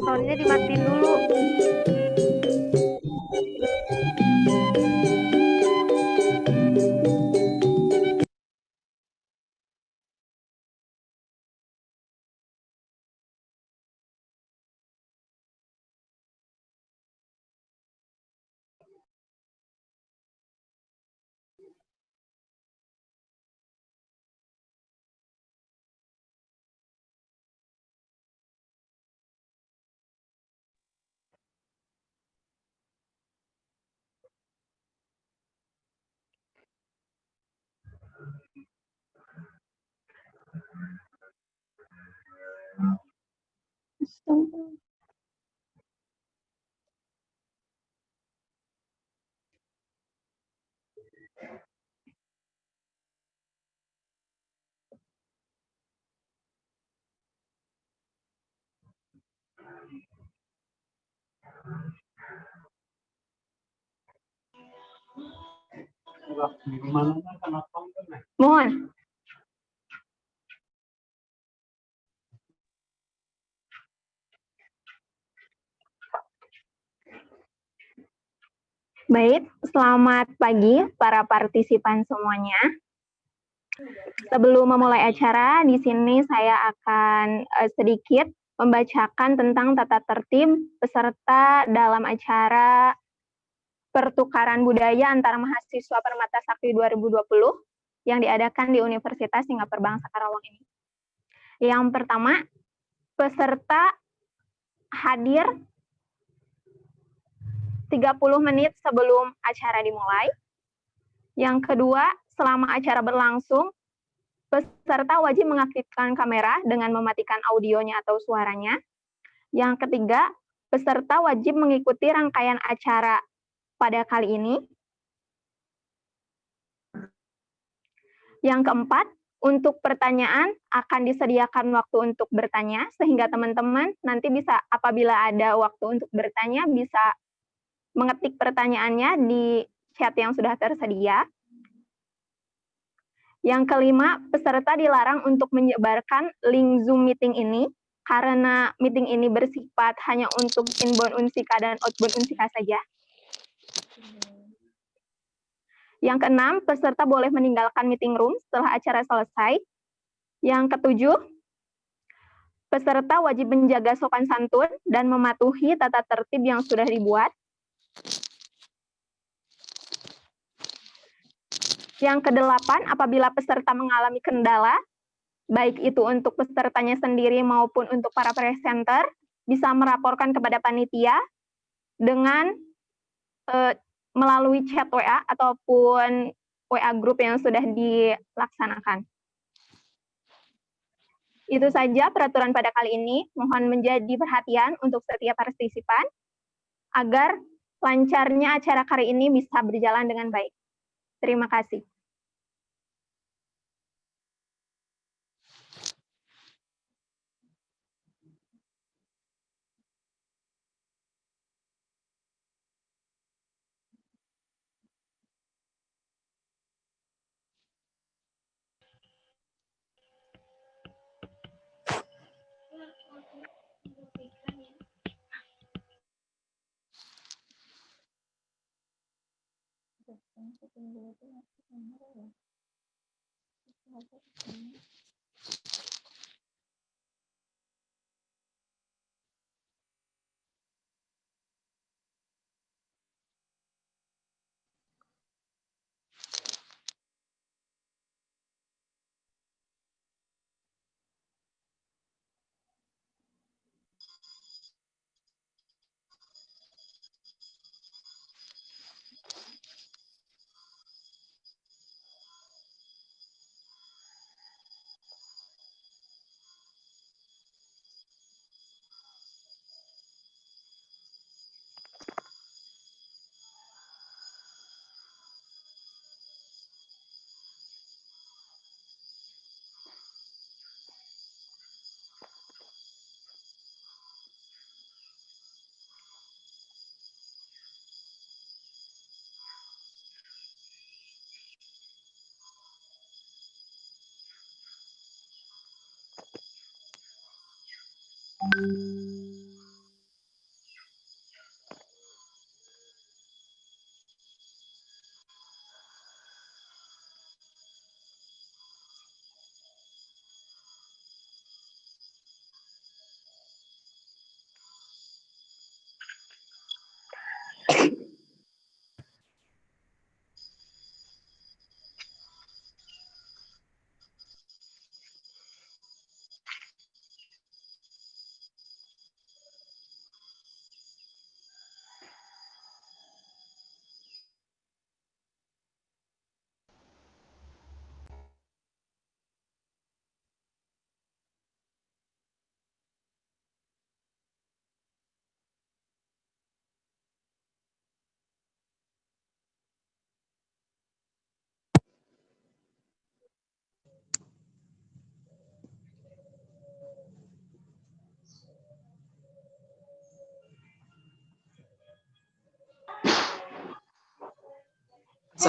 Soundnya dimatiin dulu. Mohon. Baik, selamat pagi para partisipan semuanya. Sebelum memulai acara, di sini saya akan sedikit membacakan tentang tata tertib peserta dalam acara pertukaran budaya antara mahasiswa Permata Sakti 2020 yang diadakan di Universitas Singapura Bangsa Karawang ini. Yang pertama, peserta hadir 30 menit sebelum acara dimulai. Yang kedua, selama acara berlangsung, peserta wajib mengaktifkan kamera dengan mematikan audionya atau suaranya. Yang ketiga, peserta wajib mengikuti rangkaian acara pada kali ini. Yang keempat, untuk pertanyaan akan disediakan waktu untuk bertanya, sehingga teman-teman nanti bisa apabila ada waktu untuk bertanya, bisa mengetik pertanyaannya di chat yang sudah tersedia. Yang kelima, peserta dilarang untuk menyebarkan link Zoom meeting ini, karena meeting ini bersifat hanya untuk inbound Unsika dan outbound Unsika saja. Yang keenam, peserta boleh meninggalkan meeting room setelah acara selesai. Yang ketujuh, peserta wajib menjaga sopan santun dan mematuhi tata tertib yang sudah dibuat. Yang kedelapan, apabila peserta mengalami kendala, baik itu untuk pesertanya sendiri maupun untuk para presenter, bisa melaporkan kepada panitia dengan melalui chat WA ataupun WA group yang sudah dilaksanakan. Itu saja peraturan pada kali ini. Mohon menjadi perhatian untuk setiap partisipan agar lancarnya acara kali ini bisa berjalan dengan baik. Terima kasih.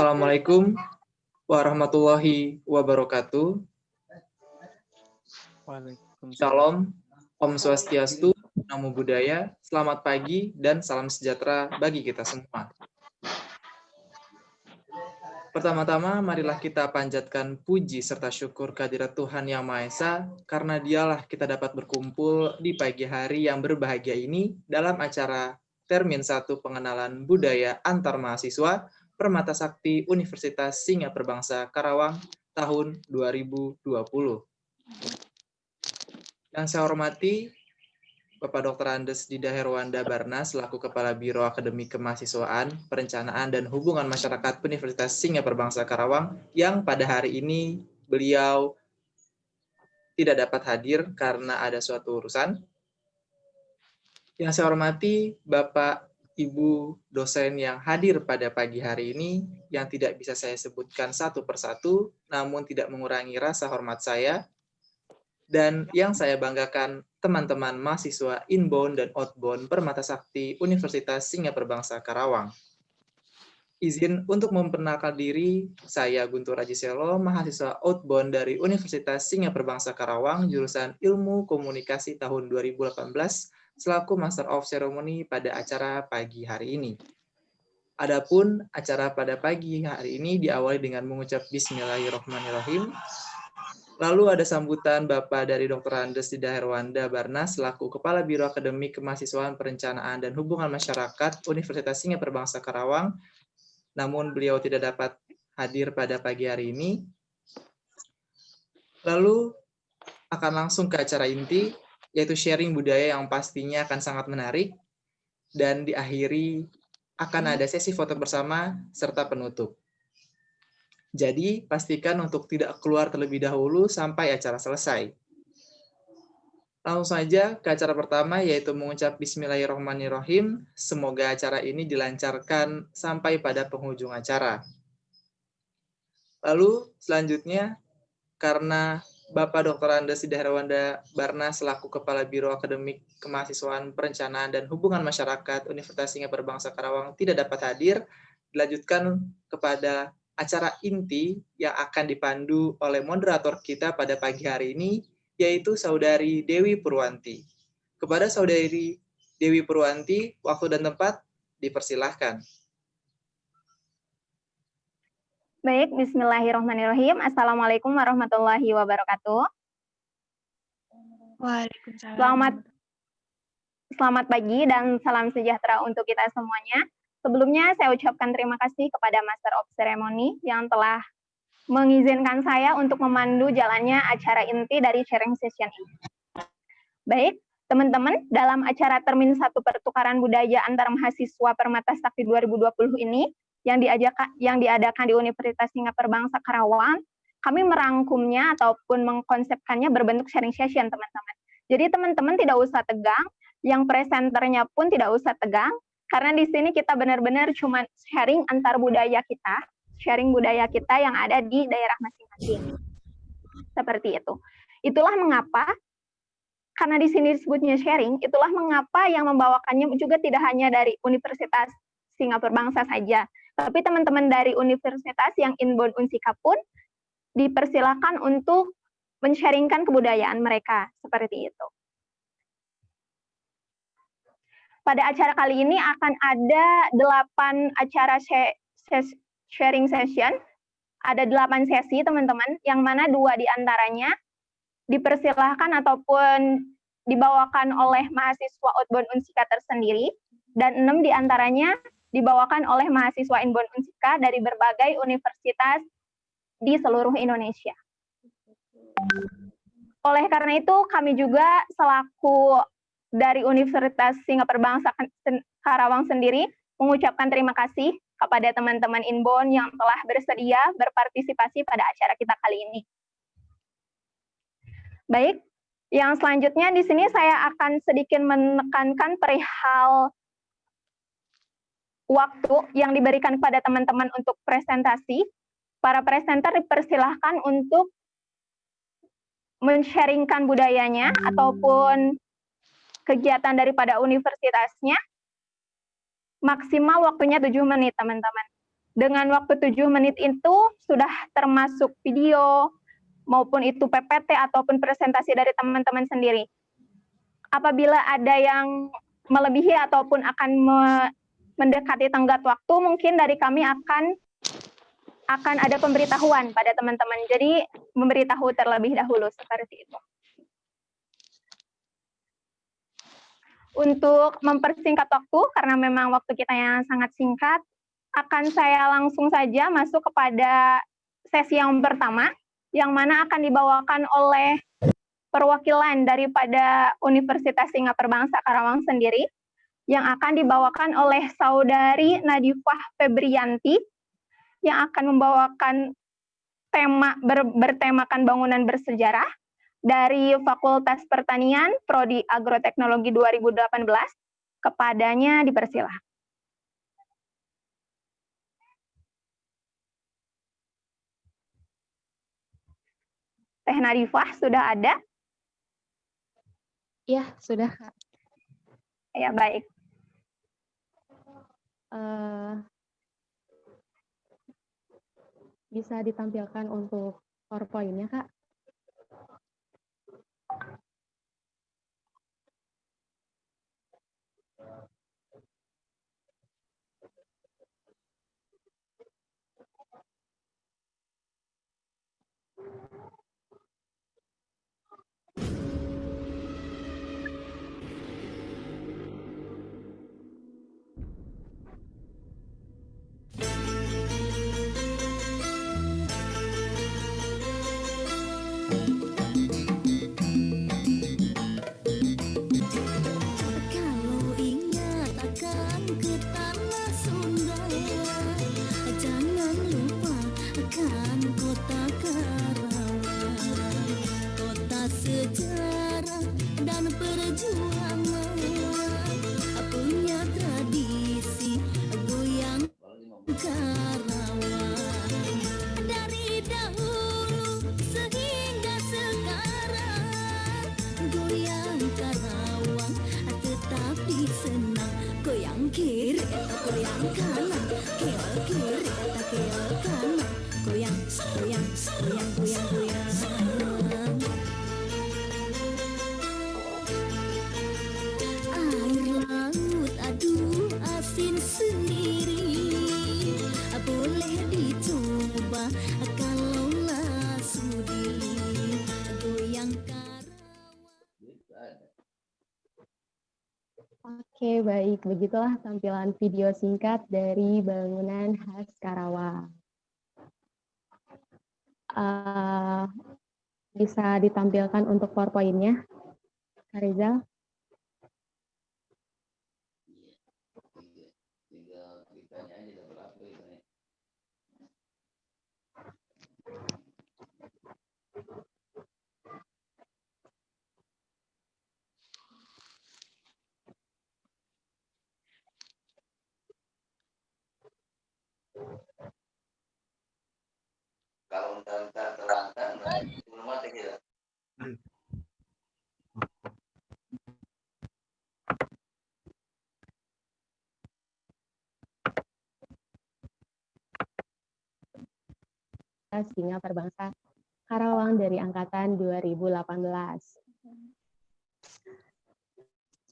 Assalamualaikum warahmatullahi wabarakatuh. Waalaikumsalam. Shalom, Om Swastiastu, Namo Buddhaya, selamat pagi dan salam sejahtera bagi kita semua. Pertama-tama, marilah kita panjatkan puji serta syukur kehadirat Tuhan Yang Maha Esa, karena dialah kita dapat berkumpul di pagi hari yang berbahagia ini dalam acara Termin 1 Pengenalan Budaya Antar Mahasiswa Permata Sakti Universitas Singapura Perbangsa Karawang tahun 2020. Yang saya hormati Bapak Dr. Andes Dida Herwanda Barnas selaku Kepala Biro Akademik Kemahasiswaan, Perencanaan dan Hubungan Masyarakat Universitas Singapura Perbangsa Karawang yang pada hari ini beliau tidak dapat hadir karena ada suatu urusan. Yang saya hormati Bapak Ibu dosen yang hadir pada pagi hari ini yang tidak bisa saya sebutkan satu persatu, namun tidak mengurangi rasa hormat saya. Dan yang saya banggakan, teman-teman mahasiswa inbound dan outbound Permata Sakti Universitas Singapura Perbangsa Karawang. Izin untuk memperkenalkan diri, saya Guntur Ajiselo, mahasiswa outbound dari Universitas Singapura Perbangsa Karawang, jurusan Ilmu Komunikasi tahun 2018, selaku Master of Ceremony pada acara pagi hari ini. Adapun acara pada pagi hari ini diawali dengan mengucap Bismillahirrahmanirrahim. Lalu ada sambutan Bapak dari Dr. Andes Dida Herwanda Barnas selaku Kepala Biro Akademik Kemahasiswaan Perencanaan dan Hubungan Masyarakat Universitas Singapura Perbangsa Karawang, namun beliau tidak dapat hadir pada pagi hari ini. Lalu akan langsung ke acara inti, yaitu sharing budaya yang pastinya akan sangat menarik, dan diakhiri akan ada sesi foto bersama serta penutup. Jadi, pastikan untuk tidak keluar terlebih dahulu sampai acara selesai. Langsung saja ke acara pertama, yaitu mengucap Bismillahirrahmanirrahim. Semoga acara ini dilancarkan sampai pada penghujung acara. Lalu, selanjutnya, karena Bapak Dr. Andes Dida Herwanda Barnas selaku Kepala Biro Akademik Kemahasiswaan Perencanaan dan Hubungan Masyarakat Universitas Singapura Perbangsa Karawang tidak dapat hadir, dilanjutkan kepada acara inti yang akan dipandu oleh moderator kita pada pagi hari ini, yaitu Saudari Dewi Purwanti. Kepada Saudari Dewi Purwanti, waktu dan tempat dipersilahkan. Baik, Bismillahirrahmanirrahim. Assalamualaikum warahmatullahi wabarakatuh. Waalaikumsalam. Selamat pagi dan salam sejahtera untuk kita semuanya. Sebelumnya saya ucapkan terima kasih kepada Master of Ceremony yang telah mengizinkan saya untuk memandu jalannya acara inti dari sharing session ini. Baik, teman-teman, dalam acara Termin 1 Pertukaran Budaya Antar Mahasiswa Permata Sakti 2020 ini, yang diadakan di Universitas Singapura Perbangsa Karawang, kami merangkumnya ataupun mengkonsepkannya berbentuk sharing session, teman-teman. Jadi teman-teman tidak usah tegang, yang presenternya pun tidak usah tegang, karena di sini kita benar-benar cuma sharing antar budaya kita, sharing budaya kita yang ada di daerah masing-masing. Seperti itu. Itulah mengapa, karena di sini disebutnya sharing, itulah mengapa yang membawakannya juga tidak hanya dari Universitas Singapura Perbangsa saja, tapi teman-teman dari universitas yang inbound Unsika pun dipersilakan untuk men-sharingkan kebudayaan mereka, seperti itu. Pada acara kali ini akan ada 8 acara sharing session, ada 8 sesi teman-teman, yang mana 2 diantaranya dipersilahkan ataupun dibawakan oleh mahasiswa outbound Unsika tersendiri, dan 6 diantaranya dibawakan oleh mahasiswa inbound Unsika dari berbagai universitas di seluruh Indonesia. Oleh karena itu, kami juga selaku dari Universitas Singapura Perbangsa Karawang sendiri mengucapkan terima kasih kepada teman-teman inbound yang telah bersedia berpartisipasi pada acara kita kali ini. Baik, yang selanjutnya di sini saya akan sedikit menekankan perihal waktu yang diberikan kepada teman-teman untuk presentasi. Para presenter dipersilahkan untuk men-sharingkan budayanya ataupun kegiatan daripada universitasnya. Maksimal waktunya 7 menit, teman-teman. dengan waktu 7 menit itu sudah termasuk video maupun itu PPT ataupun presentasi dari teman-teman sendiri. Apabila ada yang melebihi ataupun akan mendekati tenggat waktu, mungkin dari kami akan ada pemberitahuan pada teman-teman. Jadi memberitahu terlebih dahulu seperti itu. Untuk mempersingkat waktu, karena memang waktu kita yang sangat singkat, akan saya langsung saja masuk kepada sesi yang pertama, yang mana akan dibawakan oleh perwakilan daripada Universitas Singapura Bangsa Karawang sendiri, yang akan dibawakan oleh Saudari Nadifah Febrianti, yang akan membawakan tema bertemakan bangunan bersejarah dari Fakultas Pertanian, Prodi Agroteknologi 2018. Kepadanya dipersilakan. Teh Nadifah sudah ada? Ya, sudah, Kak. Ya, baik. Bisa ditampilkan untuk PowerPoint-nya, Kak? Kalau ingat akan ke tanah Sunda, jangan lupa akan kota Karawang, kota sejarah dan perjuangan, punya tradisi goyang Karawang. Dari dahulu sehingga sekarang, goyang Karawang tetapi senang. Goyang kiri atau goyang kanan, keol kiri atau keol kanan, goyang, goyang, goyang, goyang, goyang. Air laut aduh asin sendiri, boleh dicoba kalaulah sudi goyang Karawang. Oke, baik. Begitulah tampilan video singkat dari bangunan khas Karawang. Bisa ditampilkan untuk PowerPoint-nya, Kak Rizal? Kalau ntar terangkan, belum ada kita. Singapura Bangsa Karawang dari angkatan 2018.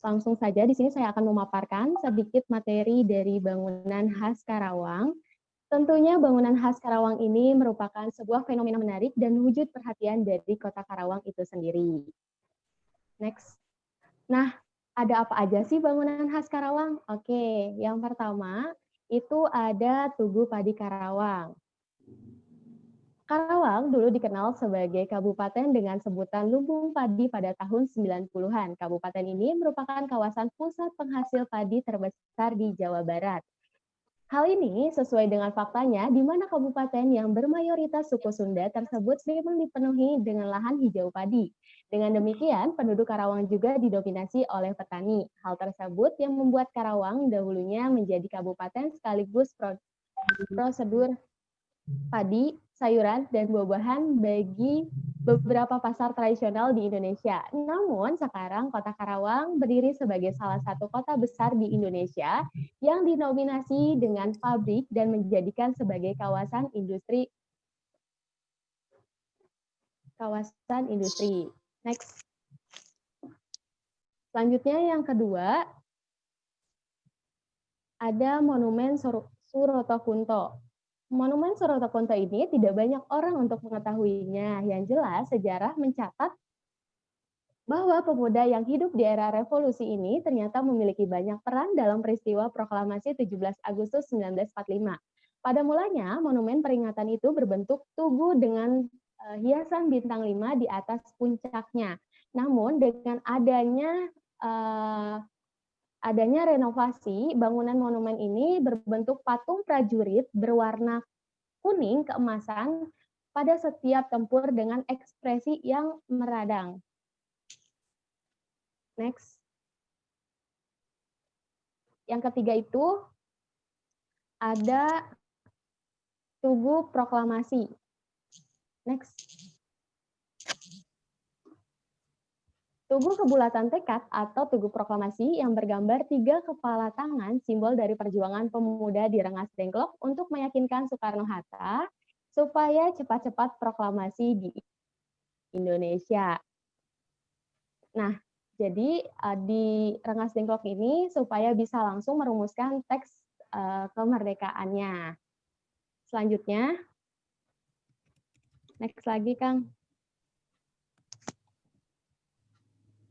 Langsung saja di sini saya akan memaparkan sedikit materi dari bangunan khas Karawang. Tentunya bangunan khas Karawang ini merupakan sebuah fenomena menarik dan wujud perhatian dari Kota Karawang itu sendiri. Next. Nah, ada apa aja sih bangunan khas Karawang? Oke, yang pertama itu ada Tugu Padi Karawang. Karawang dulu dikenal sebagai kabupaten dengan sebutan lumbung padi pada tahun 90-an. Kabupaten ini merupakan kawasan pusat penghasil padi terbesar di Jawa Barat. Hal ini sesuai dengan faktanya, di mana kabupaten yang bermayoritas suku Sunda tersebut memang dipenuhi dengan lahan hijau padi. Dengan demikian, penduduk Karawang juga didominasi oleh petani. Hal tersebut yang membuat Karawang dahulunya menjadi kabupaten sekaligus prosedur padi sayuran, dan buah-buahan bagi beberapa pasar tradisional di Indonesia. Namun sekarang Kota Karawang berdiri sebagai salah satu kota besar di Indonesia yang dinominasi dengan pabrik dan menjadikan sebagai kawasan industri. Next. Selanjutnya yang kedua, ada Monumen Surotokunto. Monumen Surotokunto ini tidak banyak orang untuk mengetahuinya. Yang jelas, sejarah mencatat bahwa pemuda yang hidup di era revolusi ini ternyata memiliki banyak peran dalam peristiwa proklamasi 17 Agustus 1945. Pada mulanya, monumen peringatan itu berbentuk tugu dengan hiasan bintang 5 di atas puncaknya. Namun dengan adanya renovasi, bangunan monumen ini berbentuk patung prajurit berwarna kuning keemasan pada setiap tempur dengan ekspresi yang meradang. Next. Yang ketiga itu ada Tugu Proklamasi. Next. Tugu Kebulatan Tekad atau Tugu Proklamasi yang bergambar 3 kepala tangan, simbol dari perjuangan pemuda di Rengas Dengklok untuk meyakinkan Soekarno-Hatta supaya cepat-cepat proklamasi di Indonesia. Nah, jadi di Rengas Dengklok ini supaya bisa langsung merumuskan teks kemerdekaannya. Selanjutnya, next lagi Kang.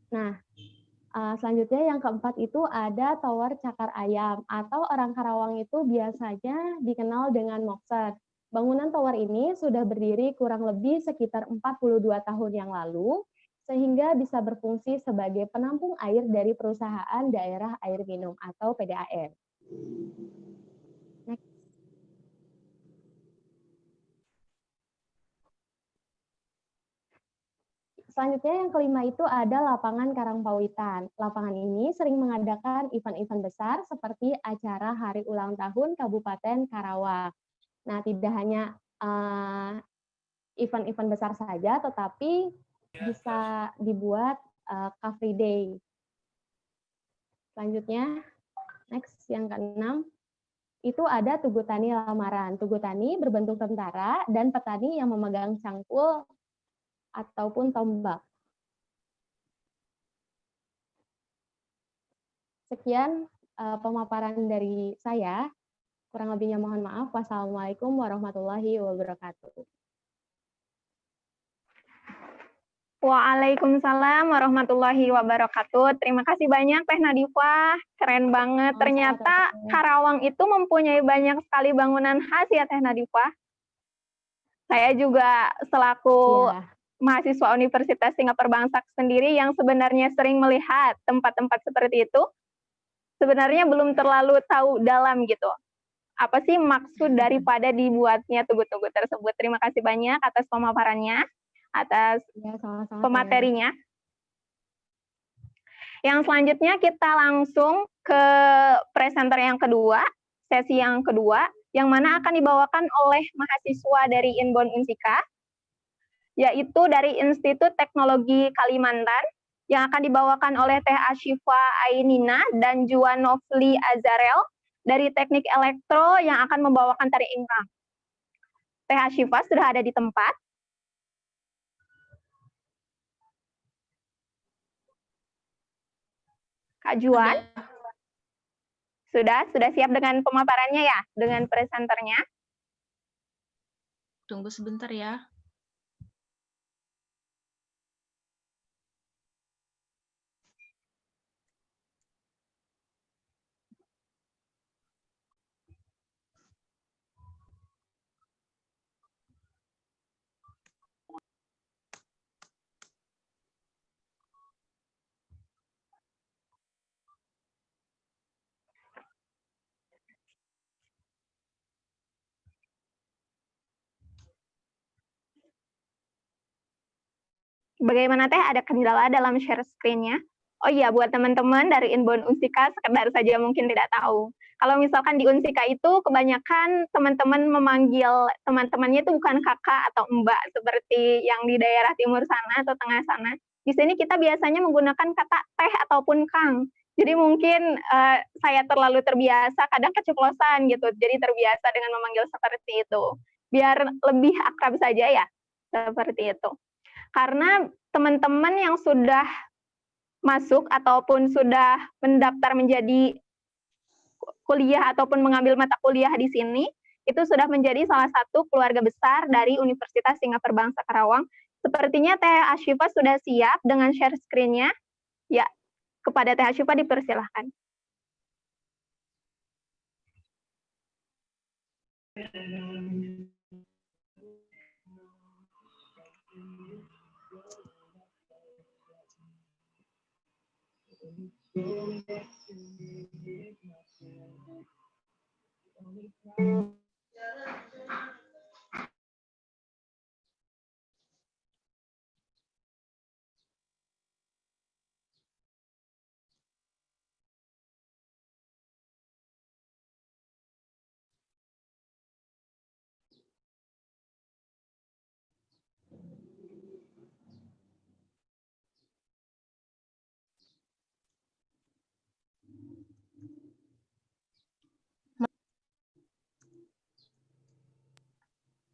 Nah, selanjutnya yang keempat itu ada Tower Cakar Ayam atau orang Karawang itu biasanya dikenal dengan Mokset. Bangunan tower ini sudah berdiri kurang lebih sekitar 42 tahun yang lalu, sehingga bisa berfungsi sebagai penampung air dari perusahaan daerah air minum atau PDAM. Next. Selanjutnya yang kelima itu ada Lapangan Karangpawitan. Lapangan ini sering mengadakan event-event besar seperti acara Hari Ulang Tahun Kabupaten Karawang. Nah, tidak hanya event-event besar saja, tetapi bisa dibuat Car Free Day. Selanjutnya, next yang keenam, itu ada Tugu Tani Lamaran. Tugu Tani berbentuk tentara dan petani yang memegang cangkul ataupun tombak. Sekian pemaparan dari saya. Kurang lebihnya mohon maaf. Wassalamualaikum warahmatullahi wabarakatuh. Waalaikumsalam warahmatullahi wabarakatuh. Terima kasih banyak Teh Nadifah. Keren banget. Ternyata Karawang itu mempunyai banyak sekali bangunan khas ya Teh Nadifah. Saya juga selaku mahasiswa Universitas Singapura Bangsa sendiri yang sebenarnya sering melihat tempat-tempat seperti itu, sebenarnya belum terlalu tahu dalam gitu. Apa sih maksud daripada dibuatnya tugu-tugu tersebut. Terima kasih banyak atas pemaparannya, atas pematerinya. Yang selanjutnya kita langsung ke presenter yang kedua, sesi yang kedua, yang mana akan dibawakan oleh mahasiswa dari Inbon Unsika, yaitu dari Institut Teknologi Kalimantan, yang akan dibawakan oleh Teh Ashifa Ainina dan Juan Novli Azarel dari Teknik Elektro yang akan membawakan tari ingkang. Teh Ashifa sudah ada di tempat. Kak Juan, sudah siap dengan pemaparannya ya, dengan presenternya? Tunggu sebentar ya. Bagaimana Teh, ada kendala dalam share screen-nya? Oh iya, buat teman-teman dari Inbound Unsika, sekedar saja mungkin tidak tahu. Kalau misalkan di Unsika itu kebanyakan teman-teman memanggil teman-temannya itu bukan kakak atau mbak seperti yang di daerah timur sana atau tengah sana. Di sini kita biasanya menggunakan kata teh ataupun kang. Jadi mungkin saya terlalu terbiasa, kadang keceplosan gitu. Jadi terbiasa dengan memanggil seperti itu. Biar lebih akrab saja ya, seperti itu. Karena teman-teman yang sudah masuk ataupun sudah mendaftar menjadi kuliah ataupun mengambil mata kuliah di sini, itu sudah menjadi salah satu keluarga besar dari Universitas Singapura Bangsa Karawang. Sepertinya Teh Ashifa sudah siap dengan share screen-nya. Ya, kepada Teh Ashifa dipersilahkan.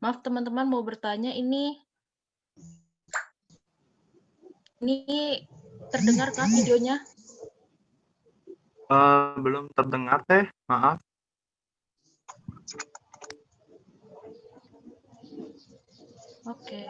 Maaf teman-teman mau bertanya, ini terdengarkah videonya? Belum terdengar Teh, maaf. Oke.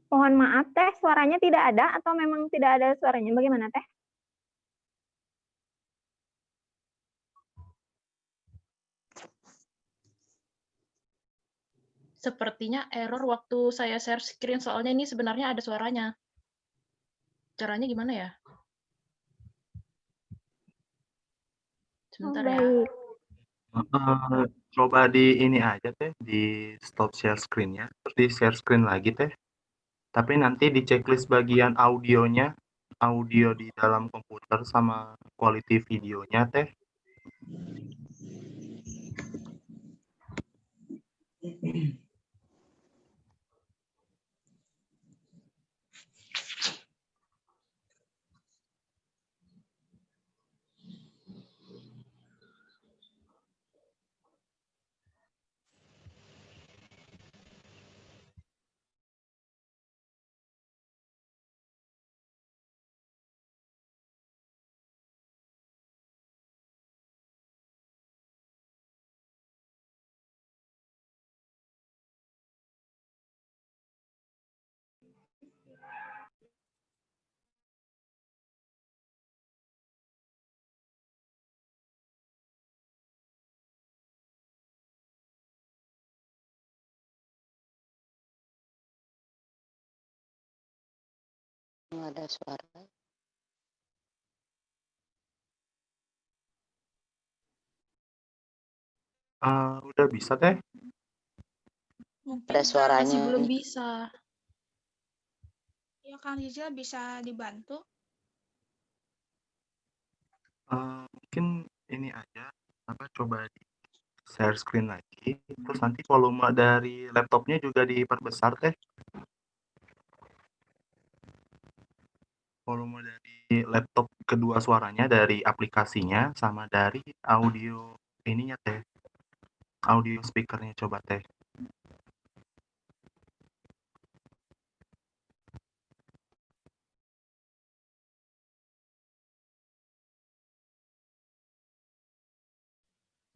Mohon maaf Teh, suaranya tidak ada atau memang tidak ada suaranya? Bagaimana Teh? Sepertinya error waktu saya share screen, soalnya ini sebenarnya ada suaranya. Caranya gimana ya? Sebentar ya. Baik. Coba di ini aja Teh, di stop share screen-nya, terus di share screen lagi Teh. Tapi nanti di checklist bagian audionya, audio di dalam komputer sama quality videonya Teh. Ada suara. Udah bisa Teh? Mungkin Ada suaranya. masih belum bisa. Ya Kang Rizal bisa dibantu. Mungkin ini aja, coba di share screen lagi, terus nanti volume dari laptopnya juga diperbesar teh. Volume dari laptop kedua suaranya, dari aplikasinya, sama dari audio ininya teh, audio speakernya coba teh.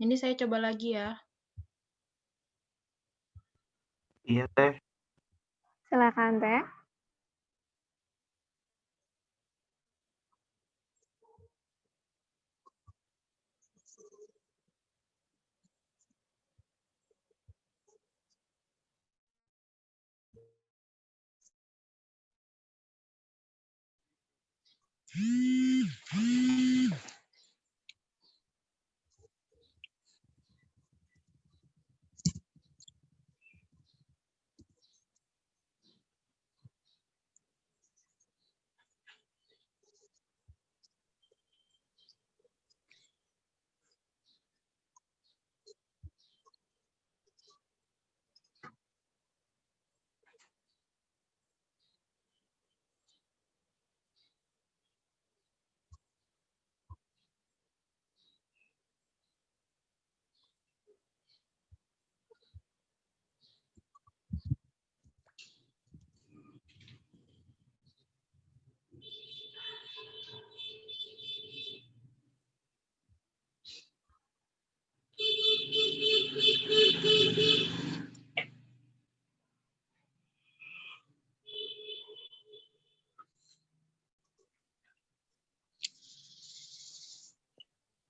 Ini saya coba lagi ya. Iya teh. Silakan Teh.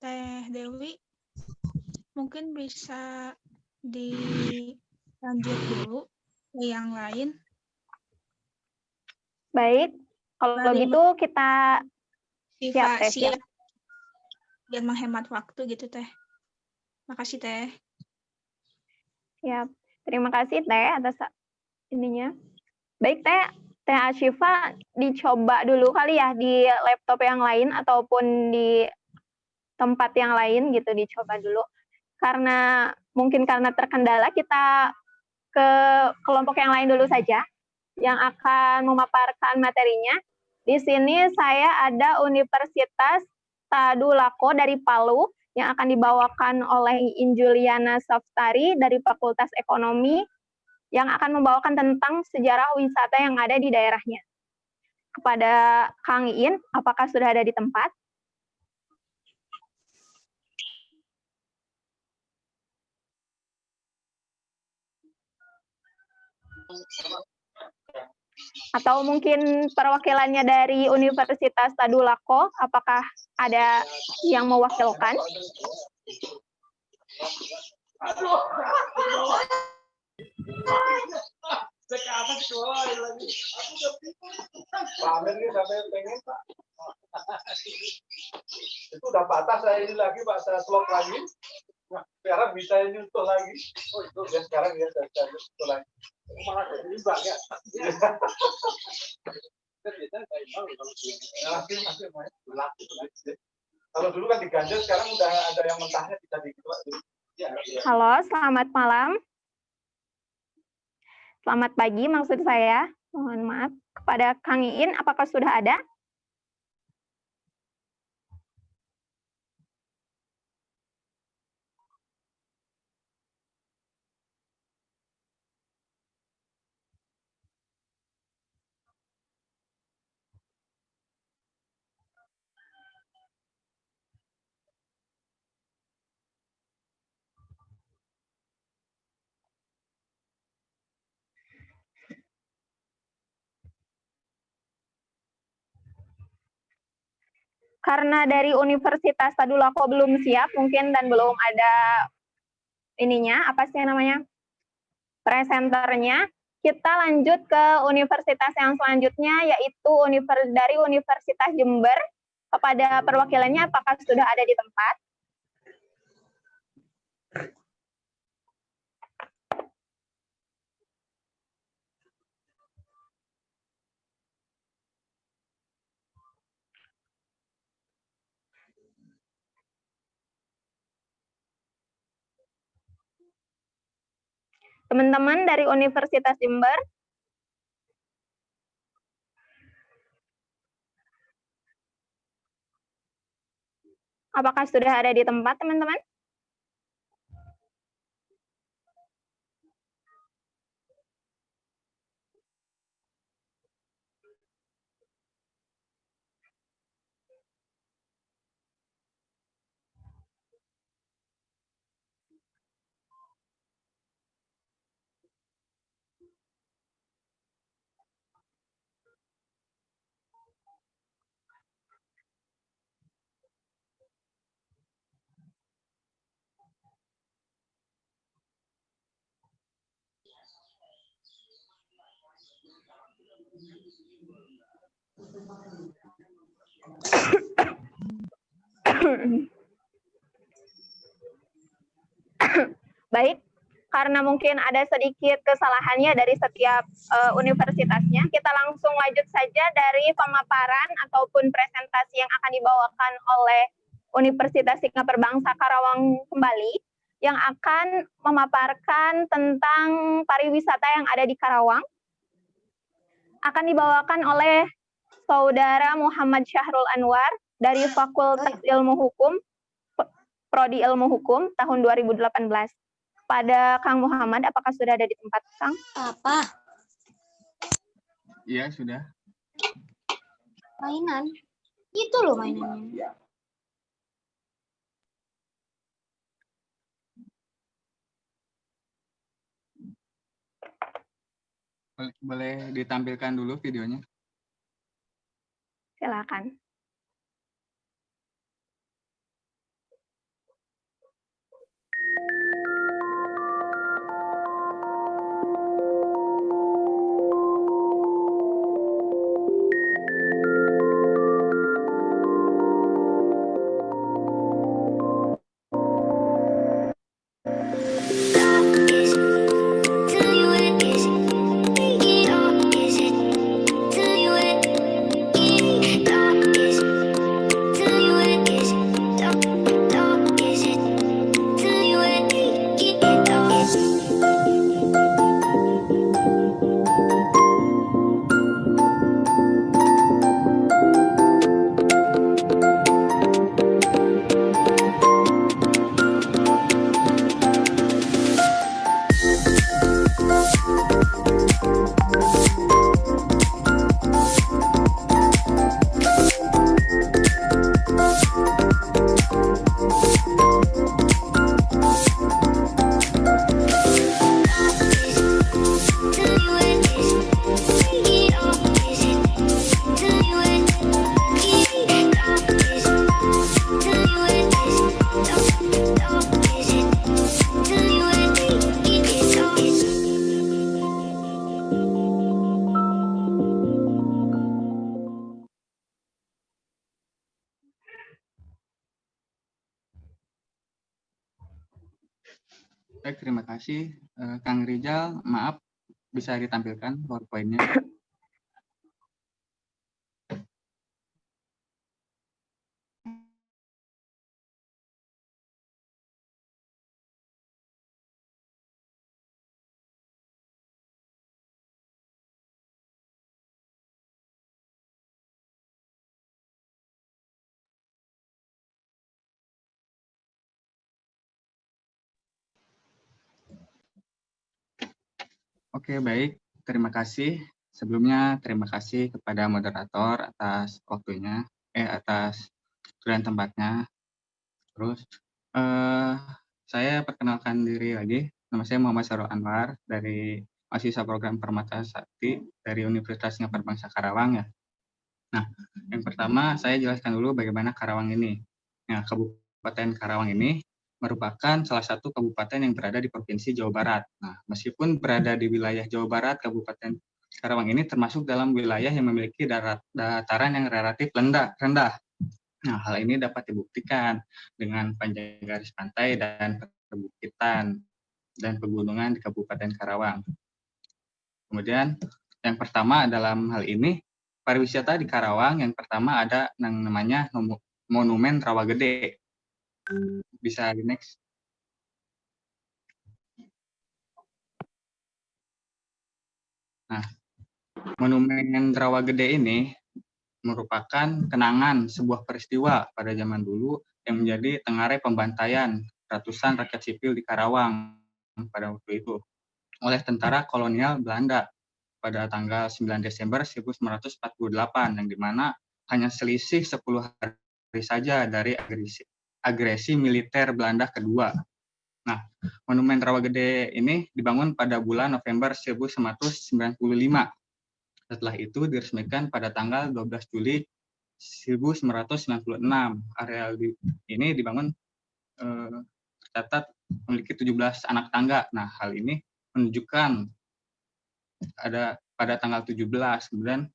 Teh Dewi, mungkin bisa dilanjut dulu ke yang lain. Baik, kalau Dari gitu kita siap Teh, siap biar menghemat waktu gitu Teh. Makasih Teh. Siap. Terima kasih Teh atas ininya. Baik Teh Ashifa, dicoba dulu kali ya di laptop yang lain ataupun di tempat yang lain gitu, dicoba dulu. Karena mungkin karena terkendala, kita ke kelompok yang lain dulu saja yang akan memaparkan materinya. Di sini saya ada Universitas Tadulako dari Palu yang akan dibawakan oleh Injuliana Saftari dari Fakultas Ekonomi yang akan membawakan tentang sejarah wisata yang ada di daerahnya. Kepada Kang Iin, apakah sudah ada di tempat? Atau mungkin perwakilannya dari Universitas Tadulako, apakah ada yang mewakilkan? Itu udah patah saya ini lagi Pak, saya slot lagi. Nah, sekarang bisa ini untuk lagi. Oh itu ya sekarang ya saya untuk lagi. Malah jadi imbang ya. Kalau dulu kan diganjel, sekarang udah ada yang mentahnya bisa gitu Pak. Halo, selamat malam. Selamat pagi maksud saya. Mohon maaf. Kepada Kang Iin, apakah sudah ada? Karena dari Universitas Tadulako belum siap mungkin dan belum ada ininya, apa sih namanya, presenternya, kita lanjut ke universitas yang selanjutnya, yaitu dari Universitas Jember. Kepada perwakilannya, apakah sudah ada di tempat? Teman-teman dari Universitas Jember, apakah sudah ada di tempat, teman-teman? Baik, karena mungkin ada sedikit kesalahannya dari setiap universitasnya, kita langsung lanjut saja dari pemaparan ataupun presentasi yang akan dibawakan oleh Universitas Singapura Bangsa Karawang kembali, yang akan memaparkan tentang pariwisata yang ada di Karawang. Akan dibawakan oleh Saudara Muhammad Syahrul Anwar dari Fakultas Ilmu Hukum, Prodi Ilmu Hukum tahun 2018. Pada Kang Muhammad, apakah sudah ada di tempat, Kang? Apa? Iya, sudah. Mainan? Itu loh mainannya. Boleh ditampilkan dulu videonya? Silakan. Baik, terima kasih. Kang Rizal, maaf, bisa ditampilkan PowerPoint-nya? Oke, baik. Terima kasih. Sebelumnya, terima kasih kepada moderator atas waktunya, atas dan tempatnya. Terus, saya perkenalkan diri lagi. Nama saya Muhammad Syahrul Anwar dari mahasiswa program Permata Sakti dari Universitas Singapura Bangsa Karawang ya. Nah, yang pertama saya jelaskan dulu bagaimana Karawang ini. Nah, Kabupaten Karawang ini merupakan salah satu kabupaten yang berada di Provinsi Jawa Barat. Nah, meskipun berada di wilayah Jawa Barat, Kabupaten Karawang ini termasuk dalam wilayah yang memiliki dataran yang relatif rendah. Nah, hal ini dapat dibuktikan dengan panjang garis pantai dan perbukitan dan pegunungan di Kabupaten Karawang. Kemudian, yang pertama dalam hal ini, pariwisata di Karawang, yang pertama ada yang namanya Monumen Rawa Gede. Bisa di next. Nah, Monumen Rawa Gede ini merupakan kenangan sebuah peristiwa pada zaman dulu yang menjadi tengarai pembantaian ratusan rakyat sipil di Karawang pada waktu itu oleh tentara kolonial Belanda pada tanggal 9 Desember 1948, yang dimana hanya selisih 10 hari saja dari agresi militer Belanda kedua. Nah, Monumen Rawa Gede ini dibangun pada bulan November 1995. Setelah itu diresmikan pada tanggal 12 Juli 1996. Areal ini dibangun tercatat memiliki 17 anak tangga. Nah, hal ini menunjukkan ada pada tanggal 17, kemudian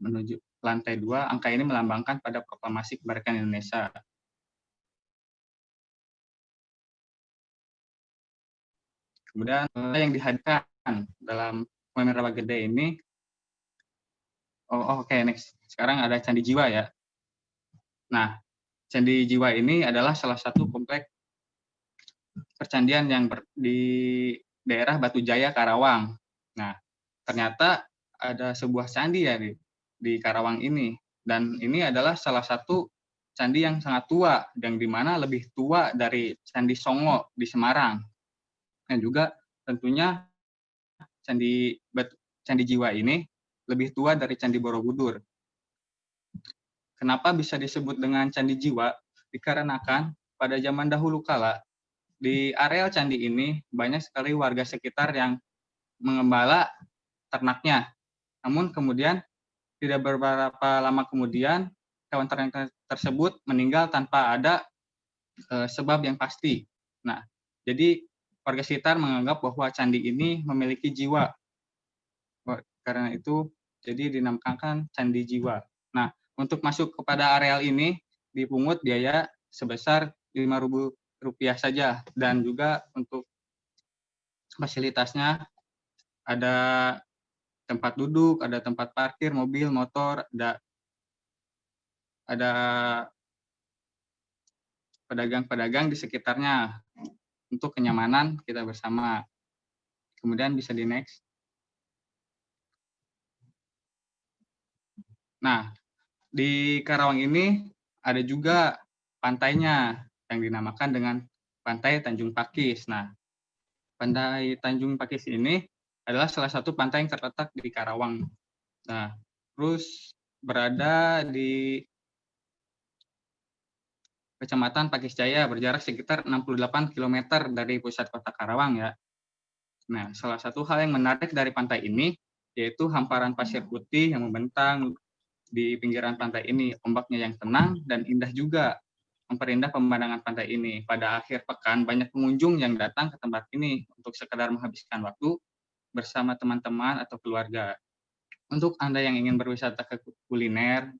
menuju lantai 2, angka ini melambangkan pada proklamasi kemerdekaan Indonesia. Kemudian yang dihadirkan dalam Monumen Rawa Gede ini, oke, next. Sekarang ada Candi Jiwa ya. Nah, Candi Jiwa ini adalah salah satu komplek percandian yang di daerah Batu Jaya, Karawang. Nah, ternyata ada sebuah candi ya di Karawang ini, dan ini adalah salah satu candi yang sangat tua, yang dimana lebih tua dari Candi Songo di Semarang, dan juga tentunya Candi Jiwa ini lebih tua dari Candi Borobudur. Kenapa bisa disebut dengan Candi Jiwa? Dikarenakan pada zaman dahulu kala di areal candi ini banyak sekali warga sekitar yang mengembala ternaknya. Namun kemudian tidak beberapa lama kemudian hewan ternak tersebut meninggal tanpa ada sebab yang pasti. Nah, jadi warga sekitar menganggap bahwa candi ini memiliki jiwa. Karena itu jadi dinamakan Candi Jiwa. Nah, untuk masuk kepada areal ini dipungut biaya sebesar Rp5.000 saja, dan juga untuk fasilitasnya ada tempat duduk, ada tempat parkir mobil, motor, ada pedagang-pedagang di sekitarnya untuk kenyamanan kita bersama. Kemudian bisa di next. Nah, di Karawang ini ada juga pantainya yang dinamakan dengan Pantai Tanjung Pakis. Nah, Pantai Tanjung Pakis ini adalah salah satu pantai yang terletak di Karawang. Nah, terus berada di Kecamatan Pakis Jaya, berjarak sekitar 68 km dari pusat kota Karawang ya. Nah, salah satu hal yang menarik dari pantai ini yaitu hamparan pasir putih yang membentang di pinggiran pantai ini. Ombaknya yang tenang dan indah juga memperindah pemandangan pantai ini. Pada akhir pekan banyak pengunjung yang datang ke tempat ini untuk sekedar menghabiskan waktu bersama teman-teman atau keluarga. Untuk Anda yang ingin berwisata ke kuliner,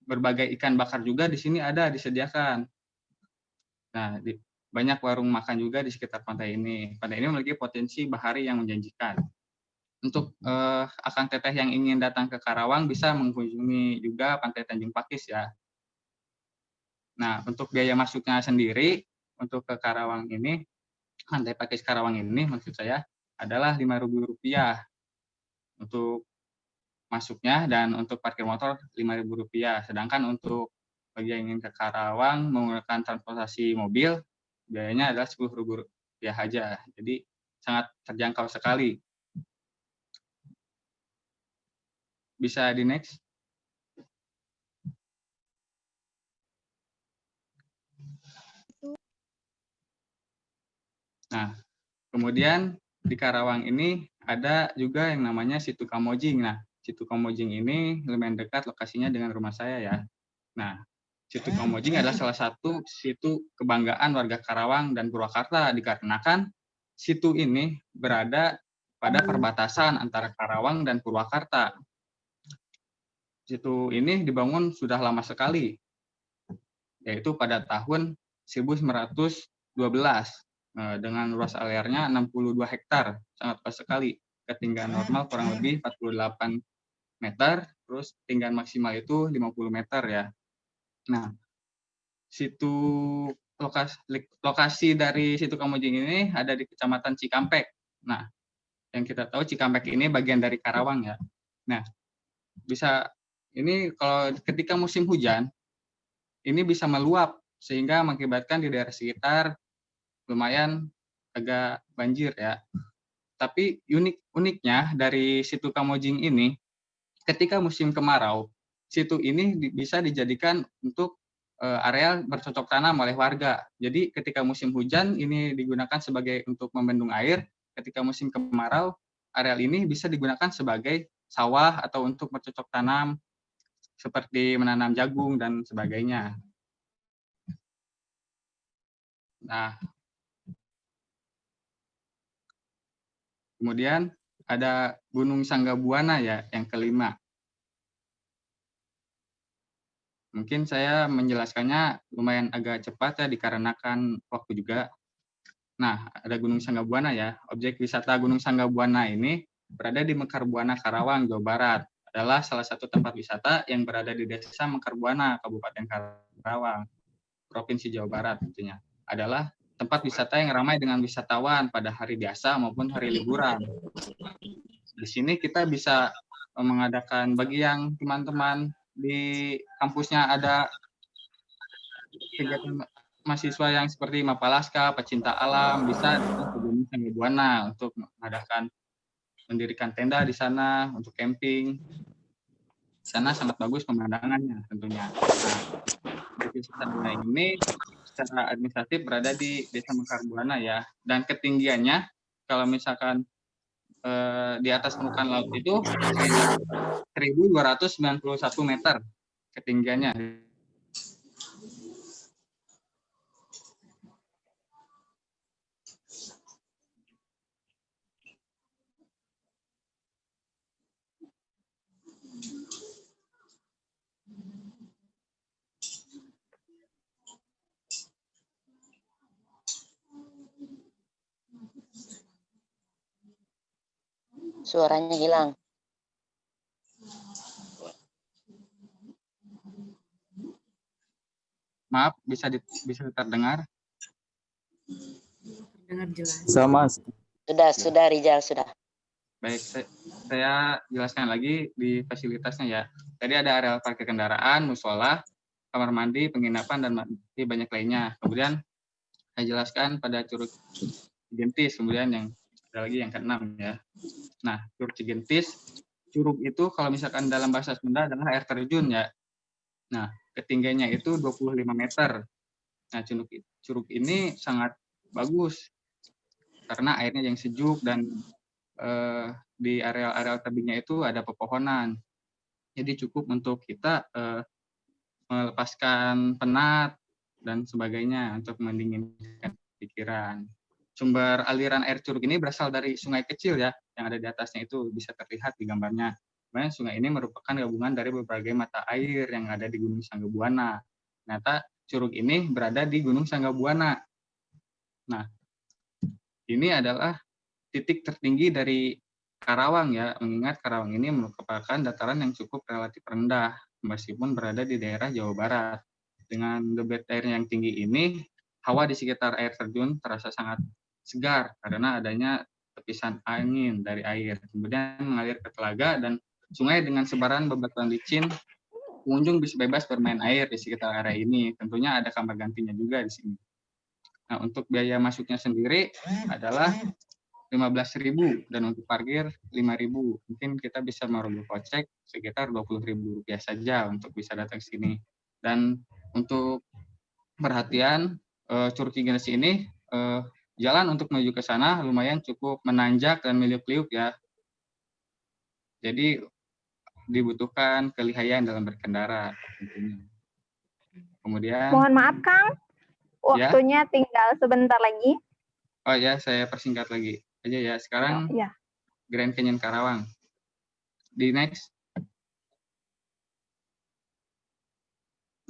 berbagai ikan bakar juga di sini ada disediakan. Nah, banyak warung makan juga di sekitar pantai ini. Pantai ini memiliki potensi bahari yang menjanjikan. Untuk akang teteh yang ingin datang ke Karawang bisa mengunjungi juga Pantai Tanjung Pakis ya. Nah, untuk biaya masuknya sendiri untuk ke Karawang ini, Pantai Pakis Karawang ini maksud saya adalah Rp5.000 untuk masuknya, dan untuk parkir motor Rp5.000. Sedangkan untuk bagi yang ingin ke Karawang menggunakan transportasi mobil, biayanya adalah Rp10.000 aja. Jadi sangat terjangkau sekali. Bisa di next. Nah, kemudian di Karawang ini ada juga yang namanya Situ Kamojing. Nah, Situ Kamojing ini lumayan dekat lokasinya dengan rumah saya ya. Nah, Situ Kamojing adalah salah satu situ kebanggaan warga Karawang dan Purwakarta, dikarenakan situ ini berada pada perbatasan antara Karawang dan Purwakarta. Situ ini dibangun sudah lama sekali, yaitu pada tahun 1912 dengan luas arealnya 62 hektar, sangat luas sekali. Ketinggian normal kurang lebih 48 meter, terus ketinggian maksimal itu 50 meter ya. Nah, lokasi dari Situ Kamojing ini ada di Kecamatan Cikampek. Nah, yang kita tahu Cikampek ini bagian dari Karawang ya. Nah, bisa ini kalau ketika musim hujan ini bisa meluap sehingga mengakibatkan di daerah sekitar lumayan agak banjir ya. Tapi uniknya dari situ Kamojing ini, ketika musim kemarau, situ ini bisa dijadikan untuk area bercocok tanam oleh warga. Jadi ketika musim hujan ini digunakan sebagai untuk membendung air, ketika musim kemarau areal ini bisa digunakan sebagai sawah atau untuk bercocok tanam seperti menanam jagung dan sebagainya. Nah, kemudian ada Gunung Sanggabuana ya yang kelima. Mungkin saya menjelaskannya lumayan agak cepat ya dikarenakan waktu juga. Nah, ada Gunung Sanggabuana ya. Objek wisata Gunung Sanggabuana ini berada di Mekarbuana, Karawang, Jawa Barat. Adalah salah satu tempat wisata yang berada di Desa Mekarbuana, Kabupaten Karawang, Provinsi Jawa Barat tentunya. Adalah tempat wisata yang ramai dengan wisatawan pada hari biasa maupun hari liburan. Di sini kita bisa mengadakan bagi yang teman-teman di kampusnya ada kegiatan mahasiswa yang seperti Mapalaska, pecinta alam, bisa ke Gunung Sanggabuana untuk mendirikan tenda di sana untuk camping. Di sana sangat bagus pemandangannya tentunya. Nah, wisata ini secara administratif berada di Desa Mekarbuana ya, dan ketinggiannya kalau misalkan di atas permukaan laut itu 1.291 meter ketinggiannya. Suaranya hilang. Maaf, bisa terdengar? Dengar jelas. Sama. Sudah Rijal, sudah. Baik, saya jelaskan lagi di fasilitasnya ya. Tadi ada area parkir kendaraan, musola, kamar mandi, penginapan, dan masih banyak lainnya. Kemudian saya jelaskan pada Curug Cigentis, kemudian yang ada lagi yang keenam ya. Nah, Curug Cigentis, curug itu kalau misalkan dalam bahasa Sunda adalah air terjun ya. Nah, ketinggiannya itu 25 meter. Nah, curug ini sangat bagus karena airnya yang sejuk dan di areal tebingnya itu ada pepohonan. Jadi cukup untuk kita melepaskan penat dan sebagainya untuk mendinginkan pikiran. Sumber aliran air curug ini berasal dari sungai kecil ya, yang ada di atasnya itu bisa terlihat di gambarnya. Kemudian sungai ini merupakan gabungan dari berbagai mata air yang ada di Gunung Sanggabuana. Ternyata curug ini berada di Gunung Sanggabuana. Nah, ini adalah titik tertinggi dari Karawang ya, mengingat Karawang ini merupakan dataran yang cukup relatif rendah, meskipun berada di daerah Jawa Barat. Dengan debit air yang tinggi ini, hawa di sekitar air terjun terasa sangat segar karena adanya tepisan angin dari air. Kemudian mengalir ke telaga dan sungai dengan sebaran bebatuan licin. Pengunjung bisa bebas bermain air di sekitar area ini. Tentunya ada kamar gantinya juga di sini. Nah, untuk biaya masuknya sendiri adalah 15.000 dan untuk parkir 5.000. Mungkin kita bisa merogoh kocek sekitar 20.000 rupiah saja untuk bisa datang ke sini. Dan untuk perhatian Curug Cigentis ini jalan untuk menuju ke sana lumayan cukup menanjak dan meliuk-liuk ya. Jadi dibutuhkan kelihayan dalam berkendara tentunya. Kemudian Mohon maaf Kang, waktunya tinggal sebentar lagi. Oh ya, saya persingkat lagi aja ya. Sekarang Grand Canyon Karawang. Di next.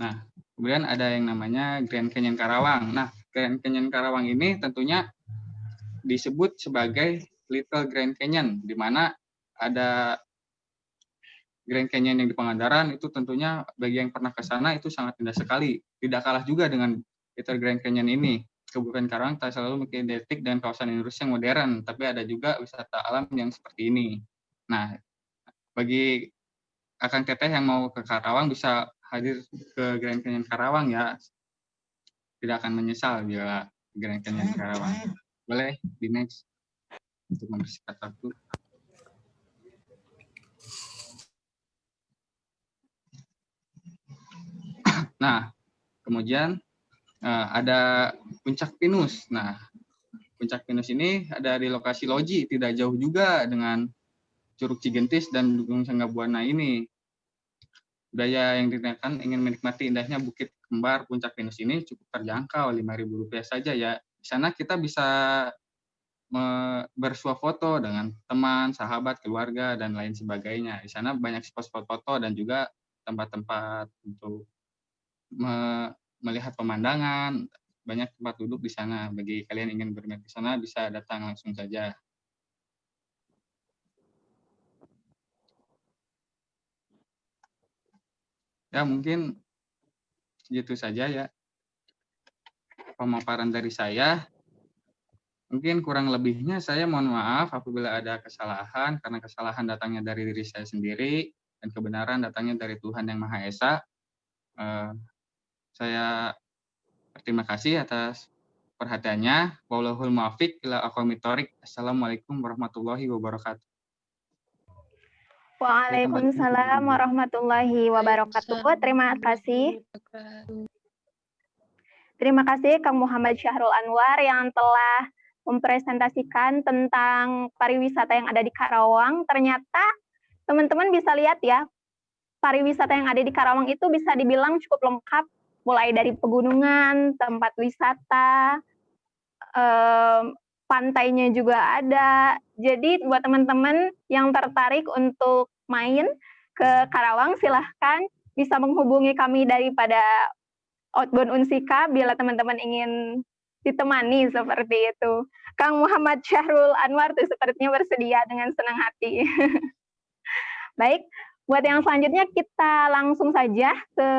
Nah, kemudian ada yang namanya Grand Canyon Karawang. Nah, Grand Canyon Karawang ini tentunya disebut sebagai Little Grand Canyon, di mana ada Grand Canyon yang di Pangandaran itu tentunya bagi yang pernah ke sana itu sangat indah sekali. Tidak kalah juga dengan Little Grand Canyon ini. Kabupaten Karawang tak selalu identik dengan kawasan industri yang modern, tapi ada juga wisata alam yang seperti ini. Nah, bagi Akang Teteh yang mau ke Karawang bisa hadir ke Grand Canyon Karawang ya. Tidak akan menyesal bila Grand Canyon Karawang. Boleh di next untuk mempersingkat waktu. Nah, kemudian ada Puncak Pinus. Nah, Puncak Pinus ini ada di lokasi Loji, tidak jauh juga dengan Curug Cigentis dan Gunung Sanggabuana ini. Budaya yang dinaikkan ingin menikmati indahnya Bukit Kembar Puncak Pinus ini cukup terjangkau, Rp5.000 saja ya. Di sana kita bisa bersuah foto dengan teman, sahabat, keluarga, dan lain sebagainya. Di sana banyak spot-spot foto dan juga tempat-tempat untuk melihat pemandangan, banyak tempat duduk di sana. Bagi kalian yang ingin bermain di sana bisa datang langsung saja. Ya, mungkin gitu saja ya pemaparan dari saya. Mungkin kurang lebihnya saya mohon maaf apabila ada kesalahan, karena kesalahan datangnya dari diri saya sendiri dan kebenaran datangnya dari Tuhan Yang Maha Esa. Saya berterima kasih atas perhatiannya. Wallahul muwaffiq ila aqwamit thoriq. Assalamualaikum warahmatullahi wabarakatuh. Waalaikumsalam warahmatullahi wabarakatuh. Terima kasih. Terima kasih Kang Muhammad Syahrul Anwar yang telah mempresentasikan tentang pariwisata yang ada di Karawang. Ternyata teman-teman bisa lihat ya, pariwisata yang ada di Karawang itu bisa dibilang cukup lengkap, mulai dari pegunungan, tempat wisata, pantainya juga ada. Jadi buat teman-teman yang tertarik untuk main ke Karawang, silahkan bisa menghubungi kami daripada Outbound Unsika bila teman-teman ingin ditemani seperti itu. Kang Muhammad Syahrul Anwar tuh sepertinya bersedia dengan senang hati. Baik, buat yang selanjutnya kita langsung saja ke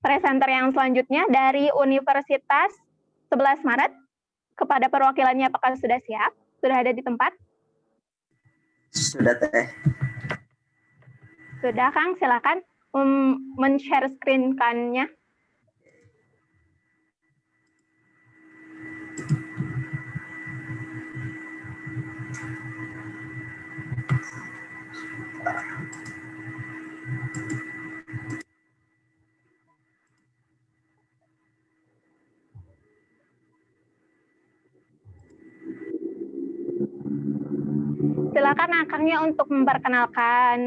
presenter yang selanjutnya dari Universitas 11 Maret. Kepada perwakilannya, apakah sudah siap? Sudah ada di tempat? Sudah, Teh. Sudah, Kang. Silakan men-share screen-kannya. Silakan Akangnya untuk memperkenalkan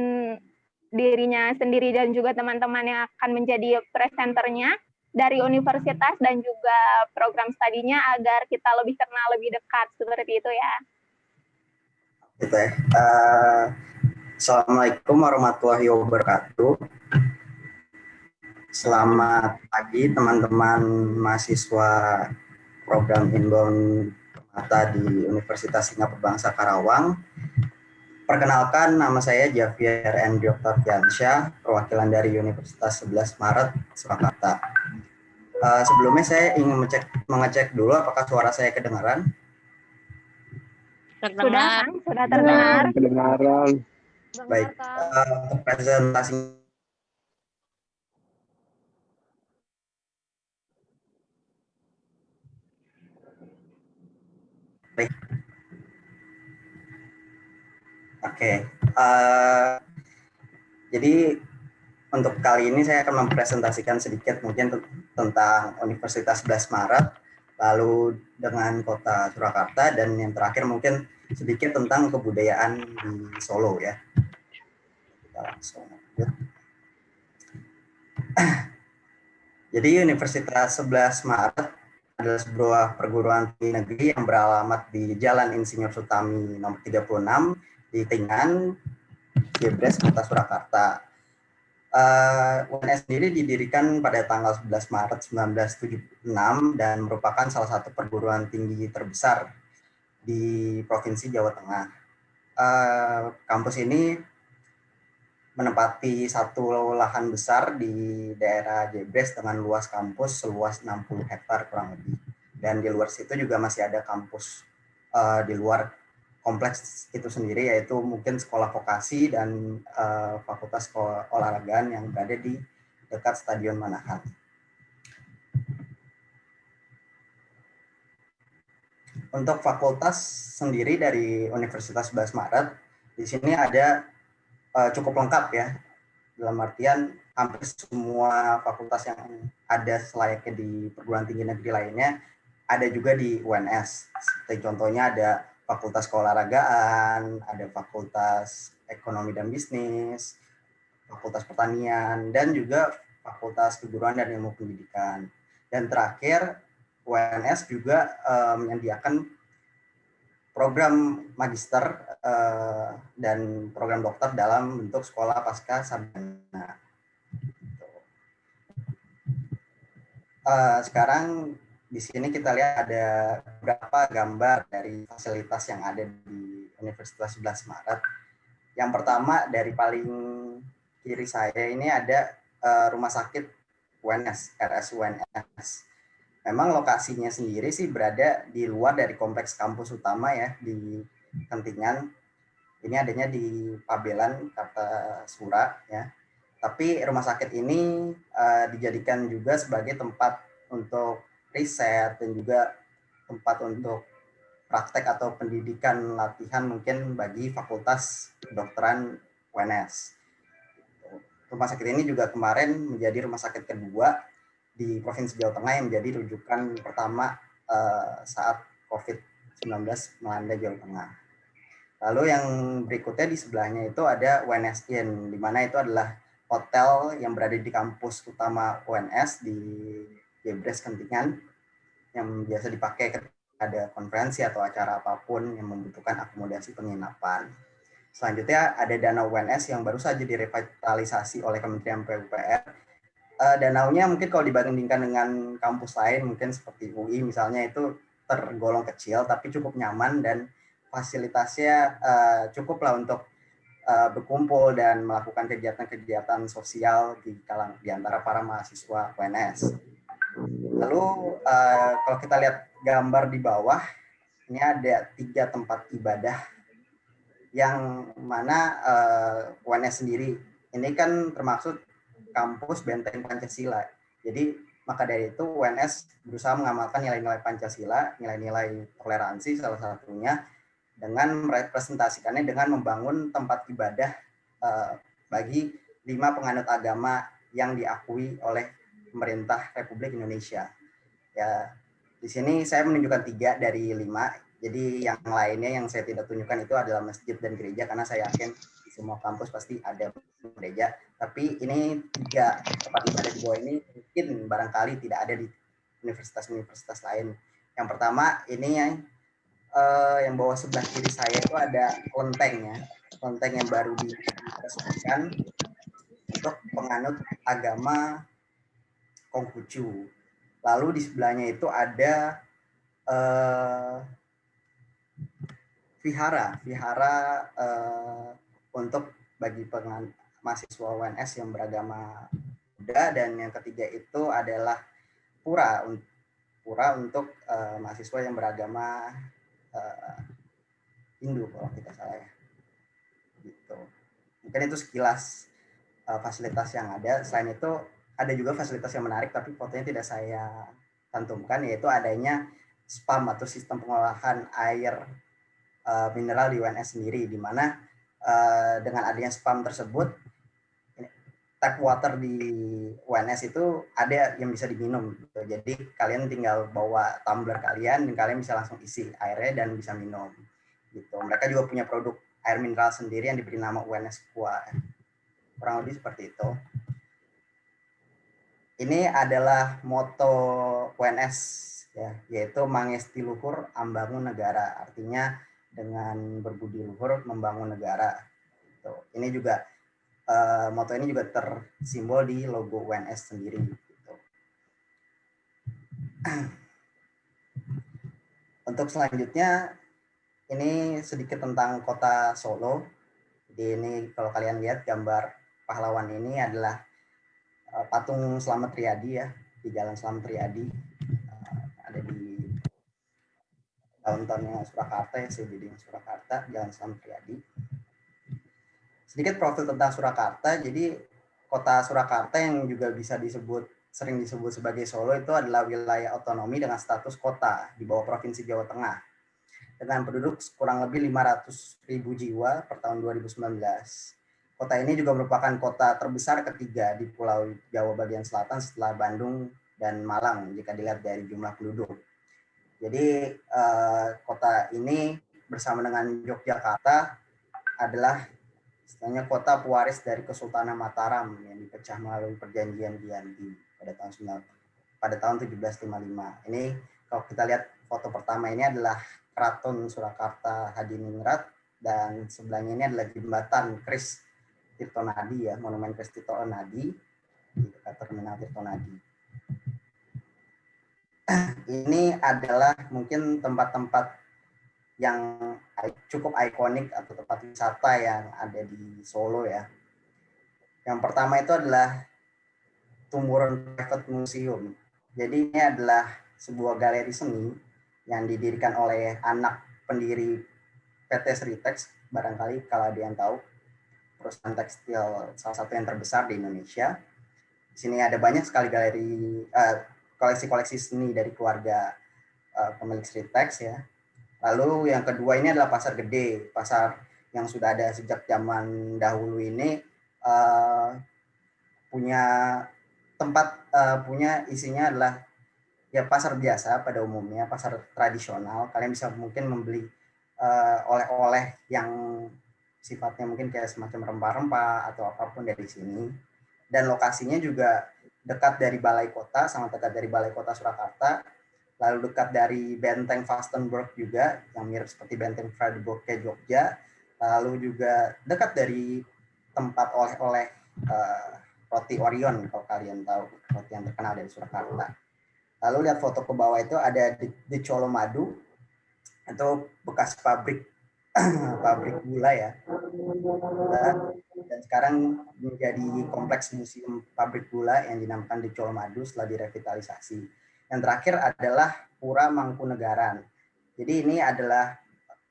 dirinya sendiri dan juga teman-teman yang akan menjadi presenternya dari universitas dan juga program studinya agar kita lebih kenal lebih dekat seperti itu ya. Gitu ya. Assalamualaikum warahmatullahi wabarakatuh. Selamat pagi teman-teman mahasiswa program Inbound Permata di Universitas Singapura Bangsa Karawang. Perkenalkan, nama saya Javier Andrew Octaviansyah, perwakilan dari Universitas 11 Maret, Surakarta. Sebelumnya saya ingin mengecek dulu apakah suara saya kedengaran. Sudah, Kang, sudah terdengar. Kedengaran. Baik, untuk presentasi baik. Oke, jadi untuk kali ini saya akan mempresentasikan sedikit mungkin tentang Universitas 11 Maret, lalu dengan kota Surakarta, dan yang terakhir mungkin sedikit tentang kebudayaan di Solo ya. Kita langsung lanjut. Jadi Universitas 11 Maret adalah sebuah perguruan tinggi negeri yang beralamat di Jalan Insinyur Sutami nomor 36 di Tingan, Jebres, Kota Surakarta. UNS sendiri didirikan pada tanggal 11 Maret 1976 dan merupakan salah satu perguruan tinggi terbesar di Provinsi Jawa Tengah. Kampus ini menempati satu lahan besar di daerah Jebres dengan luas kampus seluas 60 hektar kurang lebih. Dan di luar situ juga masih ada kampus di luar kompleks itu sendiri, yaitu mungkin sekolah vokasi dan fakultas olahragaan yang berada di dekat Stadion Manahan. Untuk fakultas sendiri dari Universitas 11 Maret, di sini ada cukup lengkap ya, dalam artian hampir semua fakultas yang ada selayaknya di perguruan tinggi negeri lainnya ada juga di UNS. Seperti contohnya ada Fakultas Keolahragaan, ada Fakultas Ekonomi dan Bisnis, Fakultas Pertanian, dan juga Fakultas Keguruan dan Ilmu Pendidikan. Dan terakhir, UNS juga menyediakan program magister dan program dokter dalam bentuk sekolah pasca sarjana. Sekarang di sini kita lihat ada beberapa gambar dari fasilitas yang ada di Universitas 11 Maret. Yang pertama dari paling kiri saya ini ada rumah sakit UNS, RS UNS. Memang lokasinya sendiri sih berada di luar dari kompleks kampus utama ya, di Kentingan. Ini adanya di Pabelan, Kartasura ya. Tapi rumah sakit ini dijadikan juga sebagai tempat untuk riset dan juga tempat untuk praktek atau pendidikan latihan mungkin bagi fakultas kedokteran UNS. Rumah sakit ini juga kemarin menjadi rumah sakit kedua di Provinsi Jawa Tengah yang menjadi rujukan pertama saat COVID-19 melanda Jawa Tengah. Lalu yang berikutnya di sebelahnya itu ada UNS Inn, di mana itu adalah hotel yang berada di kampus utama UNS di Jebres Kentingan, yang biasa dipakai ketika ada konferensi atau acara apapun yang membutuhkan akomodasi penginapan. Selanjutnya ada danau UNS yang baru saja direvitalisasi oleh Kementerian PUPR. Danaunya mungkin kalau dibandingkan dengan kampus lain, mungkin seperti UI misalnya, itu tergolong kecil tapi cukup nyaman dan fasilitasnya cukup lah untuk berkumpul dan melakukan kegiatan-kegiatan sosial di antara para mahasiswa UNS. Lalu kalau kita lihat gambar di bawah, ini ada 3 tempat ibadah yang mana UNS sendiri ini kan termaksud kampus benteng Pancasila. Jadi maka dari itu UNS berusaha mengamalkan nilai-nilai Pancasila, nilai-nilai toleransi salah satunya, dengan merepresentasikannya dengan membangun tempat ibadah bagi 5 penganut agama yang diakui oleh pemerintah Republik Indonesia. Ya, di sini saya menunjukkan 3 dari 5. Jadi yang lainnya yang saya tidak tunjukkan itu adalah masjid dan gereja, karena saya yakin di semua kampus pasti ada gereja. Tapi ini 3 tempat ibadah di bawah ini mungkin barangkali tidak ada di universitas-universitas lain. Yang pertama ini yang bawah sebelah kiri saya itu ada kelenteng ya, kelenteng yang baru diresmikan untuk penganut agama Konghucu. Lalu di sebelahnya itu ada vihara untuk bagi mahasiswa UNS yang beragama Buddha, dan yang ketiga itu adalah pura untuk mahasiswa yang beragama Hindu kalau tidak salah ya. Gitu. Mungkin itu sekilas fasilitas yang ada. Selain itu ada juga fasilitas yang menarik tapi fotonya tidak saya cantumkan, yaitu adanya SPAM atau sistem pengolahan air mineral di UNS sendiri, di mana dengan adanya SPAM tersebut tap water di UNS itu ada yang bisa diminum gitu. Jadi kalian tinggal bawa tumbler kalian dan kalian bisa langsung isi airnya dan bisa minum gitu. Mereka juga punya produk air mineral sendiri yang diberi nama UNS Aqua. Kurang lebih seperti itu. Ini adalah moto UNS ya, yaitu Mangesti Luhur Ambangun Negara. Artinya dengan berbudi luhur membangun negara. Gitu. Ini juga moto ini juga tersimbol di logo UNS sendiri. Gitu. Untuk selanjutnya, ini sedikit tentang kota Solo. Jadi ini kalau kalian lihat gambar pahlawan ini adalah patung Slamet Riyadi ya, di Jalan Slamet Riyadi, ada di downtown-nya Surakarta ya, CBD Surakarta, Jalan Slamet Riyadi. Sedikit profil tentang Surakarta, jadi kota Surakarta yang juga bisa sering disebut sebagai Solo itu adalah wilayah otonomi dengan status kota di bawah Provinsi Jawa Tengah, dengan penduduk kurang lebih 500.000 jiwa per tahun 2019. Kota ini juga merupakan kota terbesar ketiga di Pulau Jawa bagian selatan setelah Bandung dan Malang jika dilihat dari jumlah penduduk. Jadi kota ini bersama dengan Yogyakarta adalah istilahnya kota pewaris dari Kesultanan Mataram yang dipecah melalui perjanjian Giyanti pada tahun 1755. Ini kalau kita lihat foto pertama ini adalah Keraton Surakarta Hadiningrat, dan sebelahnya ini adalah jembatan Kris Tirtonadi ya, Monumen Kris Tirtonadi di dekat Terminal Tirtonadi. Ini adalah mungkin tempat-tempat yang cukup ikonik atau tempat wisata yang ada di Solo ya. Yang pertama itu adalah Tumurun Private Museum. Jadi ini adalah sebuah galeri seni yang didirikan oleh anak pendiri PT Sritex, barangkali kalau ada yang tahu, perusahaan tekstil salah satu yang terbesar di Indonesia. Di sini ada banyak sekali galeri, koleksi-koleksi seni dari keluarga pemilik Sritex ya. Lalu yang kedua ini adalah Pasar Gede, pasar yang sudah ada sejak zaman dahulu ini, punya tempat, punya isinya adalah ya pasar biasa pada umumnya, pasar tradisional. Kalian bisa mungkin membeli oleh-oleh yang sifatnya mungkin kayak semacam rempah-rempah atau apapun dari sini. Dan lokasinya juga dekat dari Balai Kota, sangat dekat dari Balai Kota Surakarta, lalu dekat dari Benteng Vastenburg juga, yang mirip seperti Benteng Frederiksborg ke Jogja, lalu juga dekat dari tempat oleh-oleh roti Orion, kalau kalian tahu, roti yang terkenal dari Surakarta. Lalu lihat foto ke bawah itu ada di Colomadu, itu bekas pabrik gula ya, dan sekarang menjadi kompleks museum pabrik gula yang dinamakan di Colomadu setelah direvitalisasi. Yang terakhir adalah Pura Mangkunegaran. Jadi ini adalah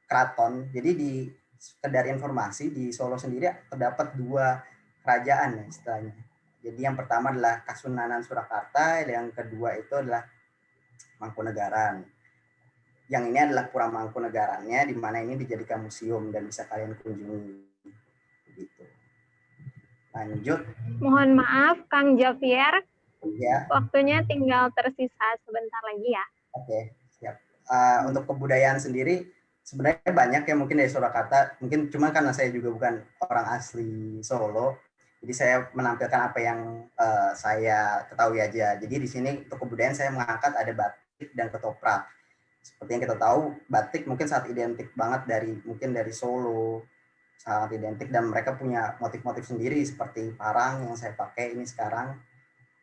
keraton. Jadi di sekedar informasi, di Solo sendiri terdapat 2 kerajaan ya istilahnya. Jadi yang pertama adalah Kasunanan Surakarta, yang kedua itu adalah Mangkunegaran. Yang ini adalah Pura Mangkunegarannya, di mana ini dijadikan museum dan bisa kalian kunjungi. Begitu. Lanjut. Mohon maaf, Kang Javier. Ya. Waktunya tinggal tersisa sebentar lagi ya. Oke, siap. Untuk kebudayaan sendiri, sebenarnya banyak ya mungkin dari Surakarta. Mungkin cuma karena saya juga bukan orang asli Solo, jadi saya menampilkan apa yang saya ketahui aja. Jadi di sini untuk kebudayaan saya mengangkat ada batik dan ketoprak. Seperti yang kita tahu, batik mungkin sangat identik banget dari Solo, sangat identik, dan mereka punya motif-motif sendiri seperti parang yang saya pakai ini sekarang,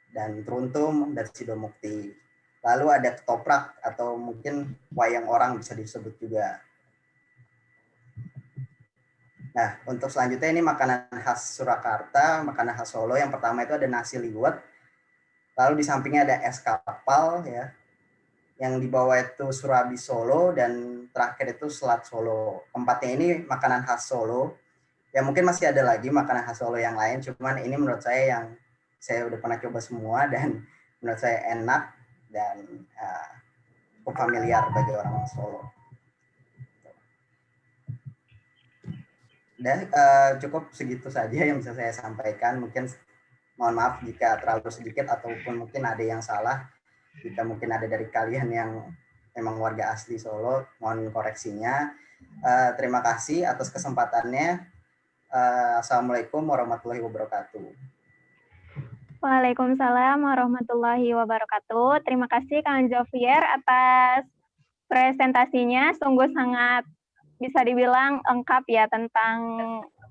dan teruntum dan sidomukti. Lalu ada ketoprak atau mungkin wayang orang bisa disebut juga. Nah, untuk selanjutnya ini makanan khas Surakarta, makanan khas Solo. Yang pertama itu ada nasi liwet, lalu di sampingnya ada es kapal ya. Yang di bawah itu surabi Solo, dan terakhir itu selat Solo. Keempatnya ini makanan khas Solo. Ya mungkin masih ada lagi makanan khas Solo yang lain, cuman ini menurut saya yang saya udah pernah coba semua dan menurut saya enak dan cukup familiar bagi orang Solo. Dan cukup segitu saja yang bisa saya sampaikan. Mungkin mohon maaf jika terlalu sedikit ataupun mungkin ada yang salah. Jika mungkin ada dari kalian yang memang warga asli Solo, mohon koreksinya. Terima kasih atas kesempatannya. Assalamualaikum warahmatullahi wabarakatuh. Waalaikumsalam warahmatullahi wabarakatuh. Terima kasih Kang Javier atas presentasinya. Sungguh sangat bisa dibilang lengkap ya, tentang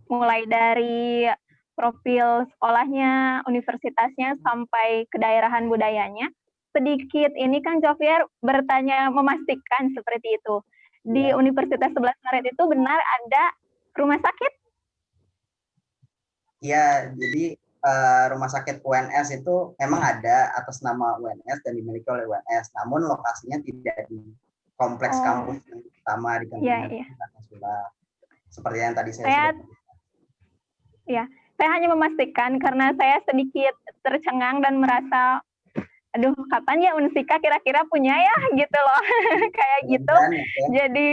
mulai dari profil sekolahnya, universitasnya, sampai kedaerahan budayanya. Sedikit ini Kang Javier bertanya, memastikan seperti itu. Di Universitas 11 Maret itu benar ada rumah sakit? Ya, jadi rumah sakit UNS itu memang ada atas nama UNS dan dimiliki oleh UNS, namun lokasinya tidak di kompleks kampus yang utama di Kampung Sula. Seperti yang tadi saya saya hanya memastikan karena saya sedikit tercengang dan merasa, aduh kapan ya Unsika kira-kira punya ya gitu loh, kayak gitu. Jadi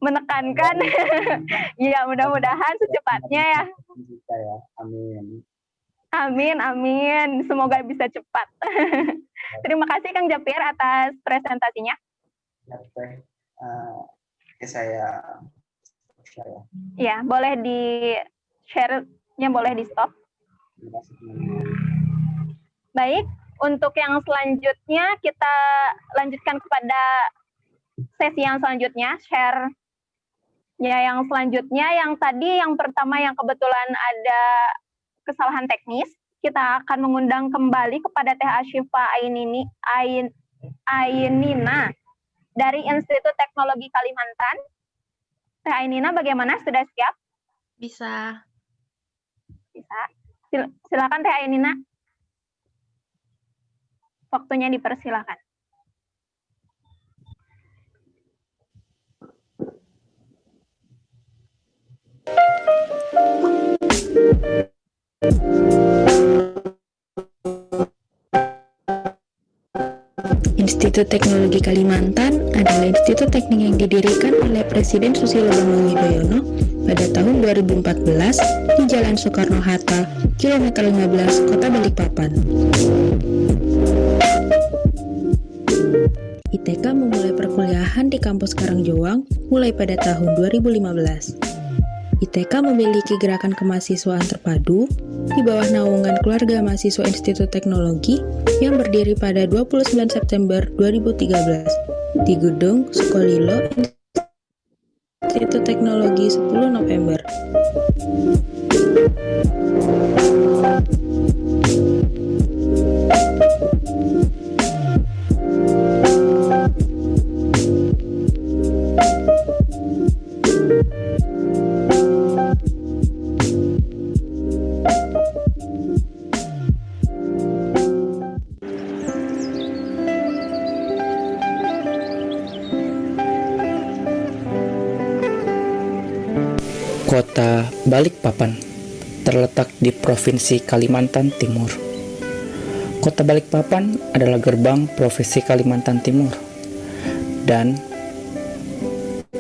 menekankan, ya mudah-mudahan secepatnya ya. Amin. Amin, semoga bisa cepat. Terima kasih Kang Japir atas presentasinya. Saya ya, boleh di share-nya, boleh di stop. Baik, untuk yang selanjutnya kita lanjutkan kepada sesi yang selanjutnya, share ya yang selanjutnya, yang tadi yang pertama yang kebetulan ada kesalahan teknis, kita akan mengundang kembali kepada Teh Asyifa Ainina dari Institut Teknologi Kalimantan. Teh Ainina bagaimana, sudah siap? Bisa. Silakan Teh Ainina. Waktunya dipersilakan. Institut Teknologi Kalimantan adalah institut teknik yang didirikan oleh Presiden Susilo Bambang Yudhoyono pada tahun 2014 di Jalan Soekarno-Hatta, kilometer 15, Kota Balikpapan. ITK memulai perkuliahan di kampus Karangjoang mulai pada tahun 2015. ITK memiliki gerakan kemahasiswaan terpadu di bawah naungan Keluarga Mahasiswa Institut Teknologi yang berdiri pada 29 September 2013 di Gedung Sukolilo Institut Teknologi 10 November. Kota Balikpapan terletak di Provinsi Kalimantan Timur. Kota Balikpapan adalah gerbang Provinsi Kalimantan Timur dan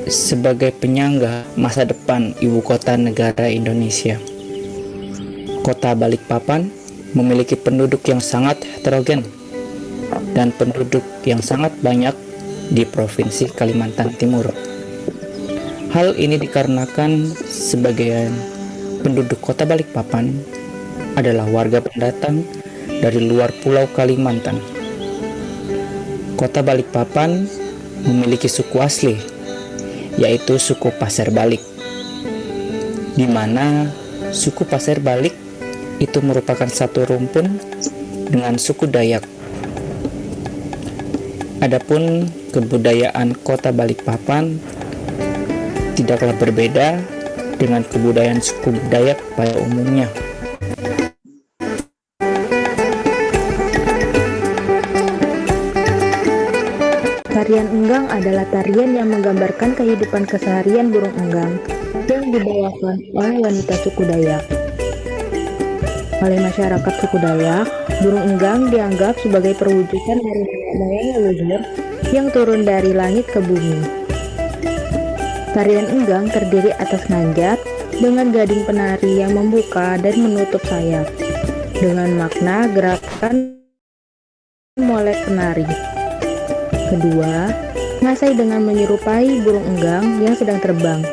sebagai penyangga masa depan ibu kota negara Indonesia. Kota Balikpapan memiliki penduduk yang sangat heterogen dan penduduk yang sangat banyak di Provinsi Kalimantan Timur. Hal ini dikarenakan sebagian penduduk Kota Balikpapan adalah warga pendatang dari luar Pulau Kalimantan. Kota Balikpapan memiliki suku asli, yaitu suku Pasir Balik, di mana suku Pasir Balik itu merupakan satu rumpun dengan suku Dayak. Adapun kebudayaan Kota Balikpapan tidaklah berbeda dengan kebudayaan suku Dayak pada umumnya. Tarian enggang adalah tarian yang menggambarkan kehidupan keseharian burung enggang yang dibawakan oleh wanita suku Dayak. Oleh masyarakat suku Dayak, burung enggang dianggap sebagai perwujudan dari nenek moyang leluhur yang turun dari langit ke bumi. Tarian enggang terdiri atas nganjat dengan gading penari yang membuka dan menutup sayap, dengan makna gerakan molek penari. Kedua, ngasai dengan menyerupai burung enggang yang sedang terbang.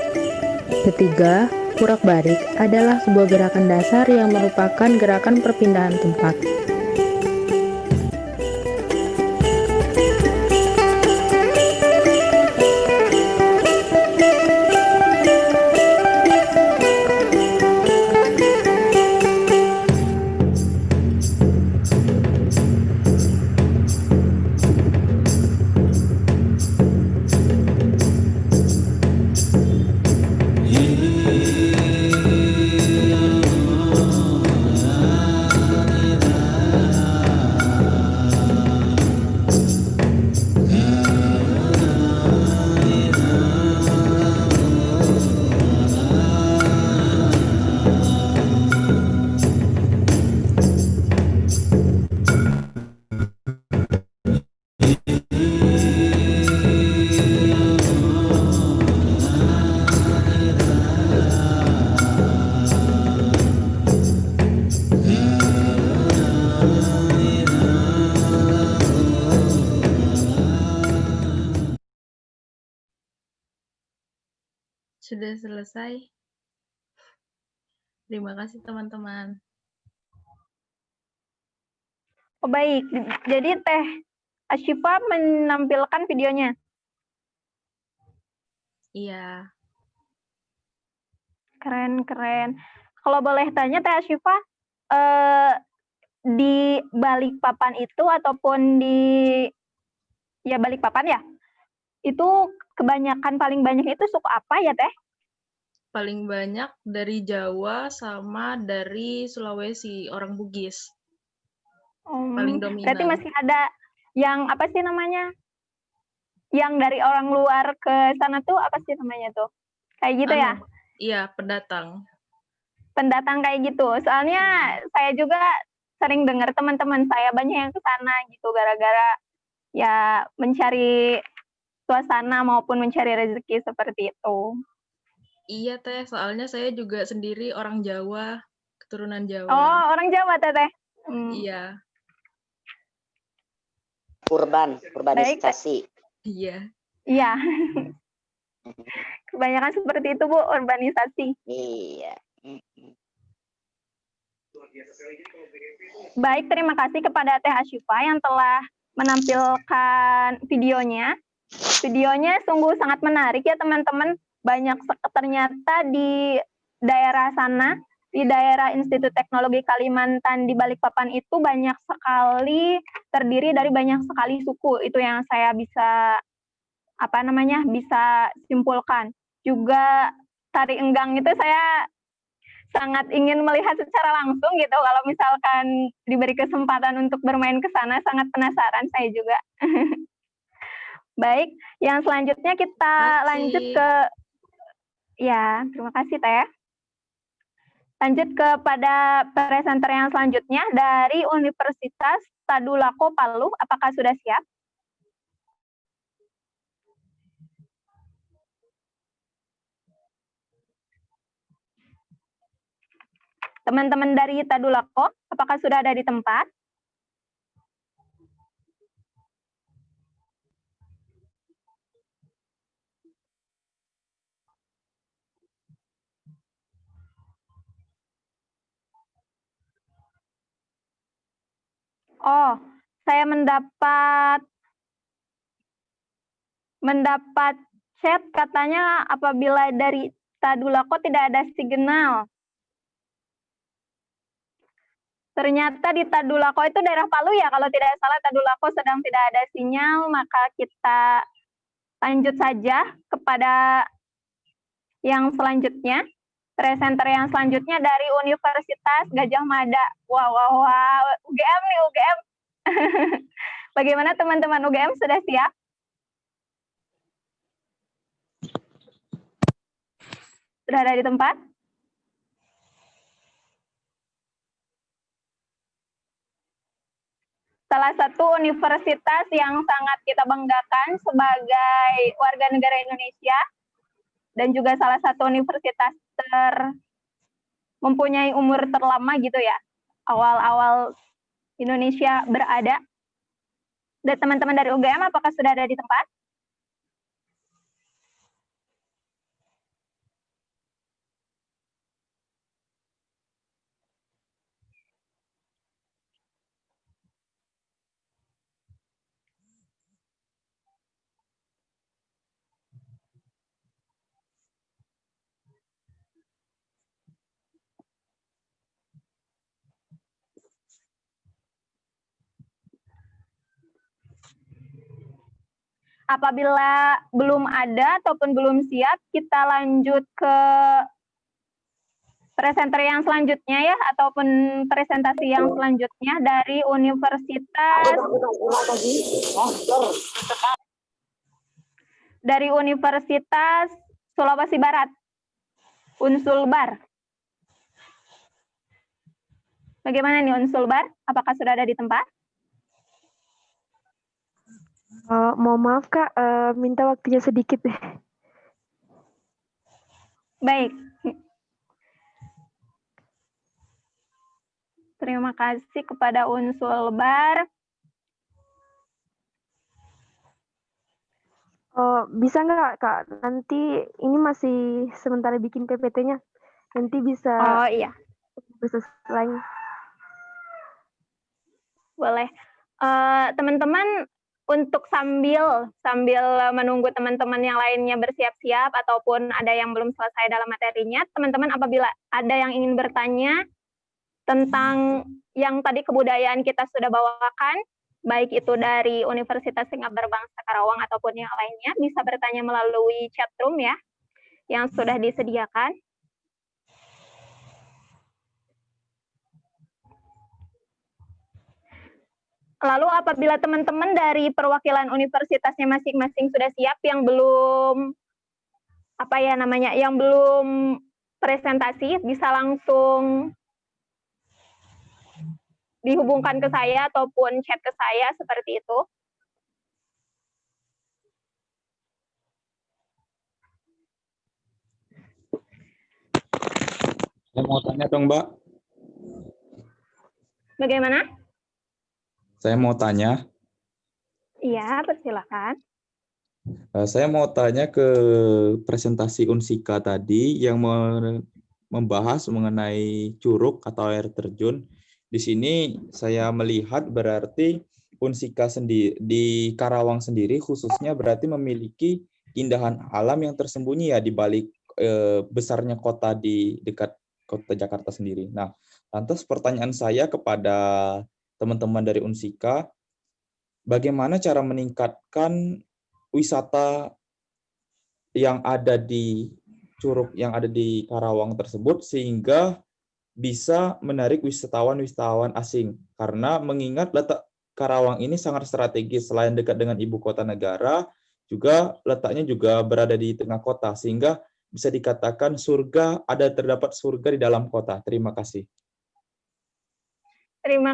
Ketiga, purak-barik adalah sebuah gerakan dasar yang merupakan gerakan perpindahan tempat. Sudah selesai. Terima kasih teman-teman. Oh, baik. Jadi Teh Asyifa menampilkan videonya. Iya. Keren. Kalau boleh tanya Teh Asyifa, di Balikpapan itu ataupun di Balikpapan ya, itu kebanyakan paling banyak itu suku apa ya Teh? Paling banyak dari Jawa sama dari Sulawesi, orang Bugis. Paling Berarti dominan. masih ada yang apa sih namanya? Yang dari orang luar ke sana tuh apa sih namanya tuh? Kayak gitu ya? Iya, pendatang. Pendatang kayak gitu. Soalnya saya juga sering dengar teman-teman saya banyak yang ke sana gitu gara-gara ya mencari suasana maupun mencari rezeki seperti itu. Iya Teh, soalnya saya juga sendiri orang Jawa, keturunan Jawa. Oh, orang Jawa Teteh. Iya. Urbanisasi. Iya. Iya. Kebanyakan seperti itu Bu, urbanisasi. Iya. Baik, terima kasih kepada Teh Asyifa yang telah menampilkan videonya. Videonya sungguh sangat menarik ya teman-teman. Banyak ternyata di daerah sana, di daerah Institut Teknologi Kalimantan di Balikpapan itu banyak sekali, terdiri dari banyak sekali suku. Itu yang saya bisa bisa simpulkan. Juga tari enggang itu saya sangat ingin melihat secara langsung gitu. Kalau misalkan diberi kesempatan untuk bermain ke sana, sangat penasaran saya juga. Baik, yang selanjutnya kita lanjut ke terima kasih Teh. Lanjut kepada presenter yang selanjutnya dari Universitas Tadulako Palu. Apakah sudah siap? Teman-teman dari Tadulako, apakah sudah ada di tempat? Oh, saya mendapat chat katanya apabila dari Tadulako tidak ada signal. Ternyata di Tadulako itu daerah Palu ya, kalau tidak salah Tadulako sedang tidak ada sinyal, maka kita lanjut saja kepada yang selanjutnya. Presenter yang selanjutnya dari Universitas Gajah Mada. Wow, UGM nih, UGM. Bagaimana teman-teman UGM, sudah siap? Sudah ada di tempat? Salah satu universitas yang sangat kita banggakan sebagai warga negara Indonesia, dan juga salah satu universitas mempunyai umur terlama gitu ya, awal-awal Indonesia berada. Dan teman-teman dari UGM, apakah sudah ada di tempat? Apabila belum ada ataupun belum siap, kita lanjut ke presenter yang selanjutnya ya, ataupun presentasi yang selanjutnya dari Universitas Sulawesi Barat, Unsulbar. Bagaimana nih Unsulbar? Apakah sudah ada di tempat? Mohon maaf Kak, minta waktunya sedikit deh. Baik. Terima kasih kepada Unsulbar. Bisa nggak Kak? Nanti ini masih sementara bikin PPT-nya. Nanti bisa Oh iya, lagi. boleh. Teman-teman untuk sambil menunggu teman-teman yang lainnya bersiap-siap ataupun ada yang belum selesai dalam materinya, teman-teman apabila ada yang ingin bertanya tentang yang tadi kebudayaan kita sudah bawakan, baik itu dari Universitas Singapura Bangsa Karawang ataupun yang lainnya, bisa bertanya melalui chat room ya, yang sudah disediakan. Lalu apabila teman-teman dari perwakilan universitasnya masing-masing sudah siap, yang belum yang belum presentasi, bisa langsung dihubungkan ke saya ataupun chat ke saya seperti itu. Saya mau tanya dong, Mbak. Bagaimana? Saya mau tanya. Iya, persilakan. Saya mau tanya ke presentasi Unsika tadi yang membahas mengenai curug atau air terjun. Di sini saya melihat berarti Unsika sendiri di Karawang sendiri khususnya berarti memiliki keindahan alam yang tersembunyi ya di balik besarnya kota di dekat kota Jakarta sendiri. Nah, lantas pertanyaan saya kepada teman-teman dari Unsika, bagaimana cara meningkatkan wisata yang ada di curug yang ada di Karawang tersebut sehingga bisa menarik wisatawan-wisatawan asing? Karena mengingat letak Karawang ini sangat strategis, selain dekat dengan ibu kota negara, juga letaknya juga berada di tengah kota, sehingga bisa dikatakan terdapat surga di dalam kota. Terima kasih. Terima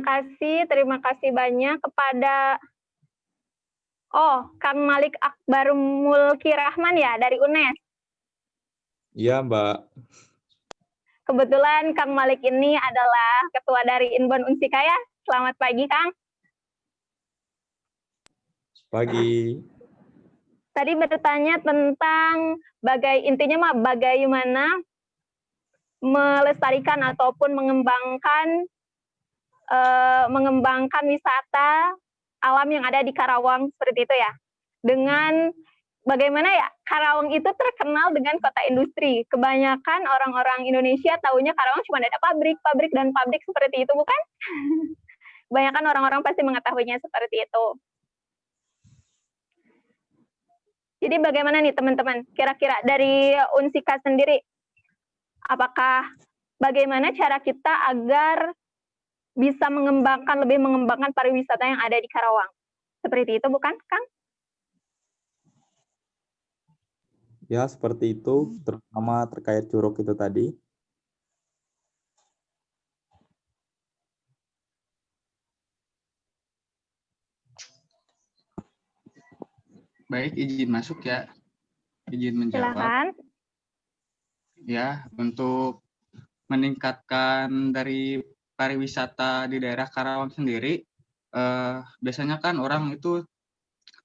kasih banyak kepada Kang Malik Akbar Mulki Rahman ya dari UNES. Iya, Mbak. Kebetulan Kang Malik ini adalah ketua dari Inbon Unsika ya. Selamat pagi, Kang. Pagi. Tadi bertanya tentang bagaimana melestarikan ataupun mengembangkan wisata alam yang ada di Karawang seperti itu ya. Dengan bagaimana ya, Karawang itu terkenal dengan kota industri. Kebanyakan orang-orang Indonesia taunya Karawang cuma ada pabrik seperti itu, bukan? Kebanyakan orang-orang pasti mengetahuinya seperti itu. Jadi bagaimana nih teman-teman, kira-kira dari Unsika sendiri, bagaimana cara kita agar bisa lebih mengembangkan pariwisata yang ada di Karawang? Seperti itu bukan, Kang? Ya, seperti itu, terutama terkait curug itu tadi. Baik, izin masuk ya. Izin menjawab. Silakan. Ya, untuk meningkatkan dari pariwisata di daerah Karawang sendiri, biasanya kan orang itu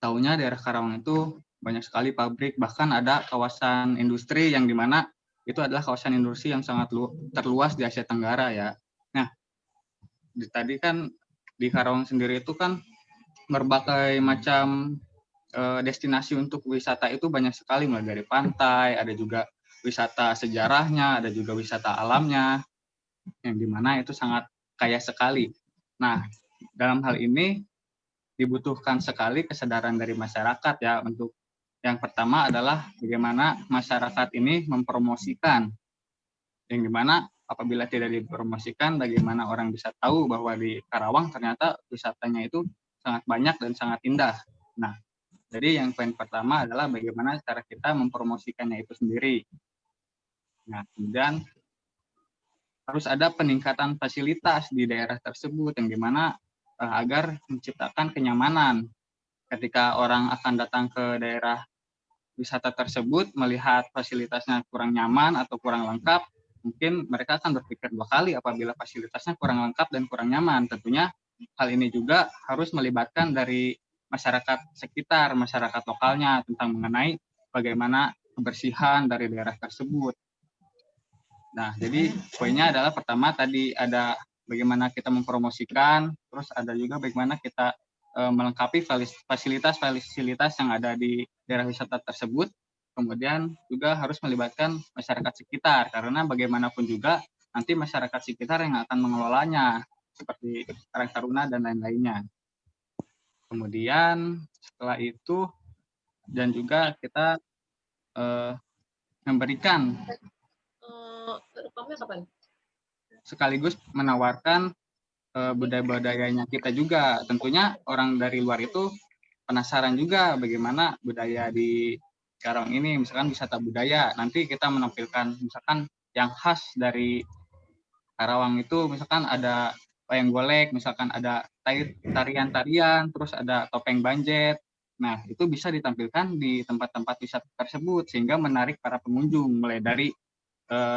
taunya daerah Karawang itu banyak sekali pabrik, bahkan ada kawasan industri yang dimana itu adalah kawasan industri yang sangat terluas di Asia Tenggara ya. Nah, tadi kan di Karawang sendiri itu kan berbagai macam destinasi untuk wisata itu banyak sekali, mulai dari pantai, ada juga wisata sejarahnya, ada juga wisata alamnya, yang dimana itu sangat kaya sekali. Nah, dalam hal ini dibutuhkan sekali kesadaran dari masyarakat ya. Untuk yang pertama adalah bagaimana masyarakat ini mempromosikan, yang dimana apabila tidak dipromosikan, bagaimana orang bisa tahu bahwa di Karawang ternyata wisatanya itu sangat banyak dan sangat indah. Nah, jadi yang poin pertama adalah bagaimana cara kita mempromosikannya itu sendiri. Nah, kemudian harus ada peningkatan fasilitas di daerah tersebut yang dimana agar menciptakan kenyamanan. Ketika orang akan datang ke daerah wisata tersebut, melihat fasilitasnya kurang nyaman atau kurang lengkap, mungkin mereka akan berpikir dua kali apabila fasilitasnya kurang lengkap dan kurang nyaman. Tentunya hal ini juga harus melibatkan dari masyarakat sekitar, masyarakat lokalnya tentang mengenai bagaimana kebersihan dari daerah tersebut. Nah, jadi poinnya adalah pertama tadi ada bagaimana kita mempromosikan, terus ada juga bagaimana kita melengkapi fasilitas-fasilitas yang ada di daerah wisata tersebut. Kemudian juga harus melibatkan masyarakat sekitar, karena bagaimanapun juga nanti masyarakat sekitar yang akan mengelolanya, seperti Karang Taruna dan lain-lainnya. Kemudian setelah itu, dan juga kita memberikan sekaligus menawarkan budaya-budayanya kita juga. Tentunya orang dari luar itu penasaran juga bagaimana budaya di Karawang ini, misalkan wisata budaya. Nanti kita menampilkan misalkan yang khas dari Karawang itu, misalkan ada wayang golek, misalkan ada tarian-tarian, terus ada topeng banjet. Nah, itu bisa ditampilkan di tempat-tempat wisata tersebut sehingga menarik para pengunjung, mulai dari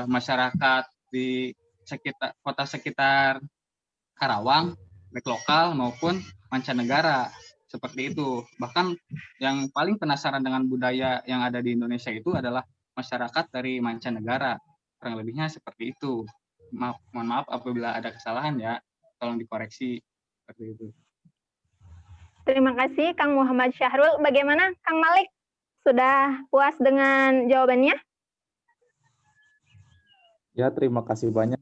masyarakat di sekitar kota sekitar Karawang, baik lokal maupun mancanegara, seperti itu. Bahkan yang paling penasaran dengan budaya yang ada di Indonesia itu adalah masyarakat dari mancanegara. Kurang lebihnya seperti itu. Mohon maaf apabila ada kesalahan ya, tolong dikoreksi seperti itu. Terima kasih Kang Muhammad Syahrul. Bagaimana Kang Malik? Sudah puas dengan jawabannya? Ya, terima kasih banyak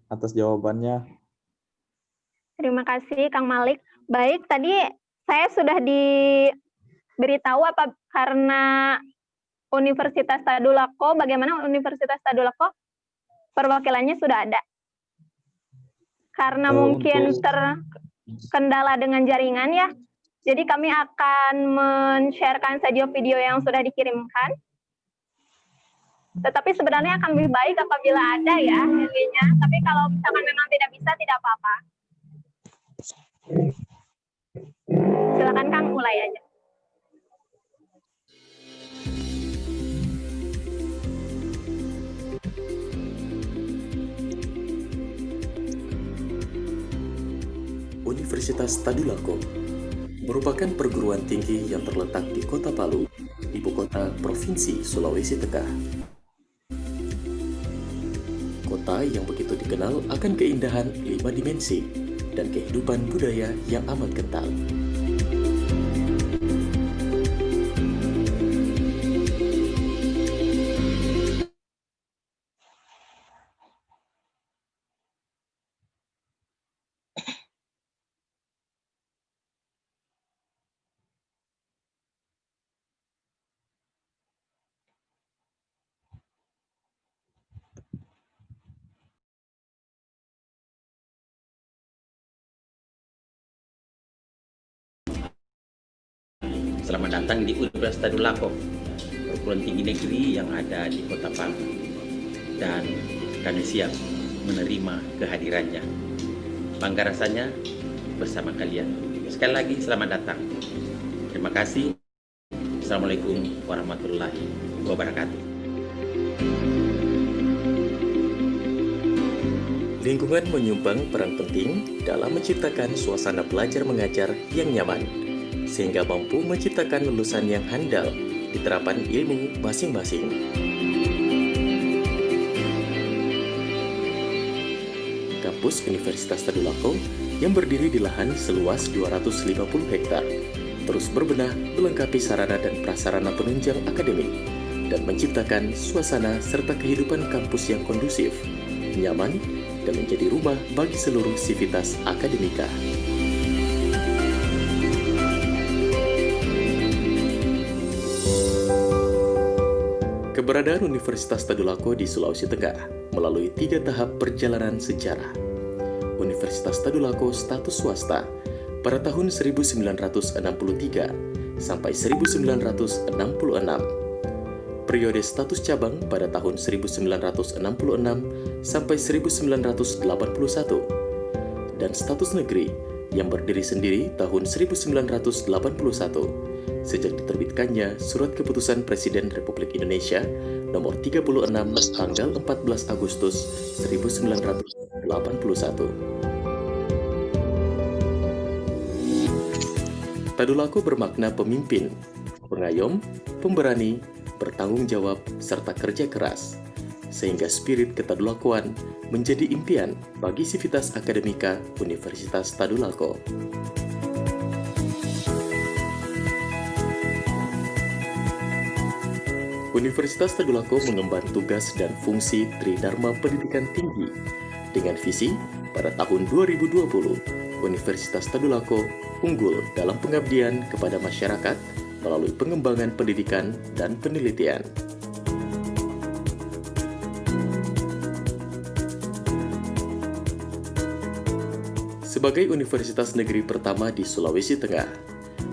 atas jawabannya. Terima kasih Kang Malik. Baik, tadi saya sudah diberitahu apa karena Universitas Tadulako, bagaimana Universitas Tadulako? Perwakilannya sudah ada. Karena mungkin terkendala dengan jaringan ya, jadi kami akan men-sharekan saja video yang sudah dikirimkan. Tetapi sebenarnya akan lebih baik apabila ada ya linknya. Tapi kalau misalkan memang tidak bisa, tidak apa-apa. Silakan Kang, mulai aja. Universitas Tadulako merupakan perguruan tinggi yang terletak di Kota Palu, ibu kota Provinsi Sulawesi Tengah. Kota yang begitu dikenal akan keindahan 5 dimensi dan kehidupan budaya yang amat kental. Selamat datang di Universitas Tadulako, perguruan tinggi negeri yang ada di Kota Palu, dan kami siap menerima kehadirannya. Bangga rasanya bersama kalian. Sekali lagi selamat datang. Terima kasih. Assalamualaikum warahmatullahi wabarakatuh. Lingkungan menyumbang peran penting dalam menciptakan suasana belajar mengajar yang nyaman, sehingga mampu menciptakan lulusan yang handal di terapan ilmu masing-masing. Kampus Universitas Tadulako yang berdiri di lahan seluas 250 hektar, terus berbenah melengkapi sarana dan prasarana penunjang akademik, dan menciptakan suasana serta kehidupan kampus yang kondusif, nyaman, dan menjadi rumah bagi seluruh sivitas akademika. Keberadaan Universitas Tadulako di Sulawesi Tengah melalui 3 tahap perjalanan sejarah. Universitas Tadulako status swasta pada tahun 1963 sampai 1966. Periode status cabang pada tahun 1966 sampai 1981. Dan status negeri yang berdiri sendiri tahun 1981. Sejak diterbitkannya Surat Keputusan Presiden Republik Indonesia nomor 36 tanggal 14 Agustus 1981. Tadulako bermakna pemimpin, pengayom, pemberani, bertanggung jawab, serta kerja keras. Sehingga spirit ketadulakoan menjadi impian bagi Sivitas Akademika Universitas Tadulako. Universitas Tadulako mengemban tugas dan fungsi Tridharma Pendidikan Tinggi dengan visi pada tahun 2020 Universitas Tadulako unggul dalam pengabdian kepada masyarakat melalui pengembangan pendidikan dan penelitian. Sebagai universitas negeri pertama di Sulawesi Tengah,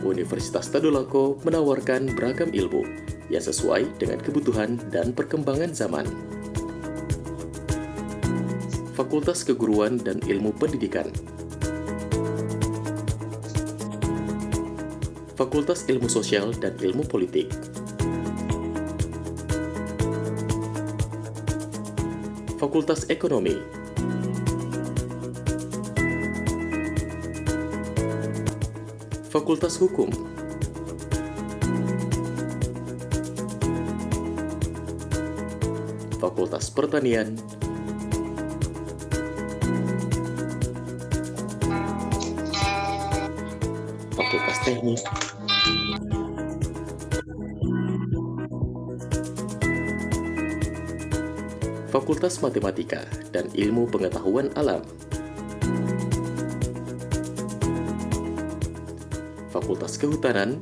Universitas Tadulako menawarkan beragam ilmu yang sesuai dengan kebutuhan dan perkembangan zaman. Fakultas Keguruan dan Ilmu Pendidikan, Fakultas Ilmu Sosial dan Ilmu Politik, Fakultas Ekonomi, Fakultas Hukum, Fakultas Pertanian, Fakultas Teknik, Fakultas Matematika dan Ilmu Pengetahuan Alam, Fakultas Kehutanan,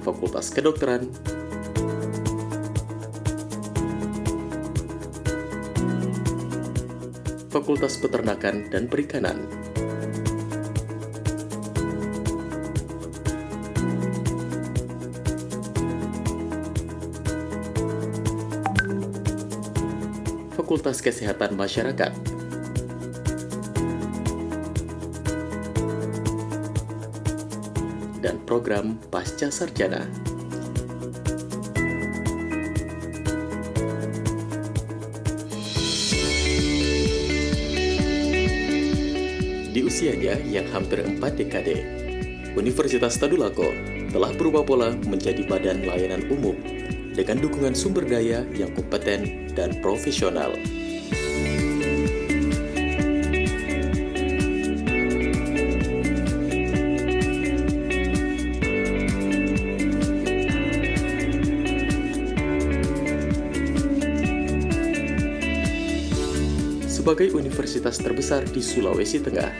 Fakultas Kedokteran, Fakultas Peternakan dan Perikanan, Fakultas Kesehatan Masyarakat, dan program Pasca Sarjana. Di usianya yang hampir 4 dekade, Universitas Tadulako telah berubah pola menjadi badan layanan umum dengan dukungan sumber daya yang kompeten dan profesional. Sebagai universitas terbesar di Sulawesi Tengah,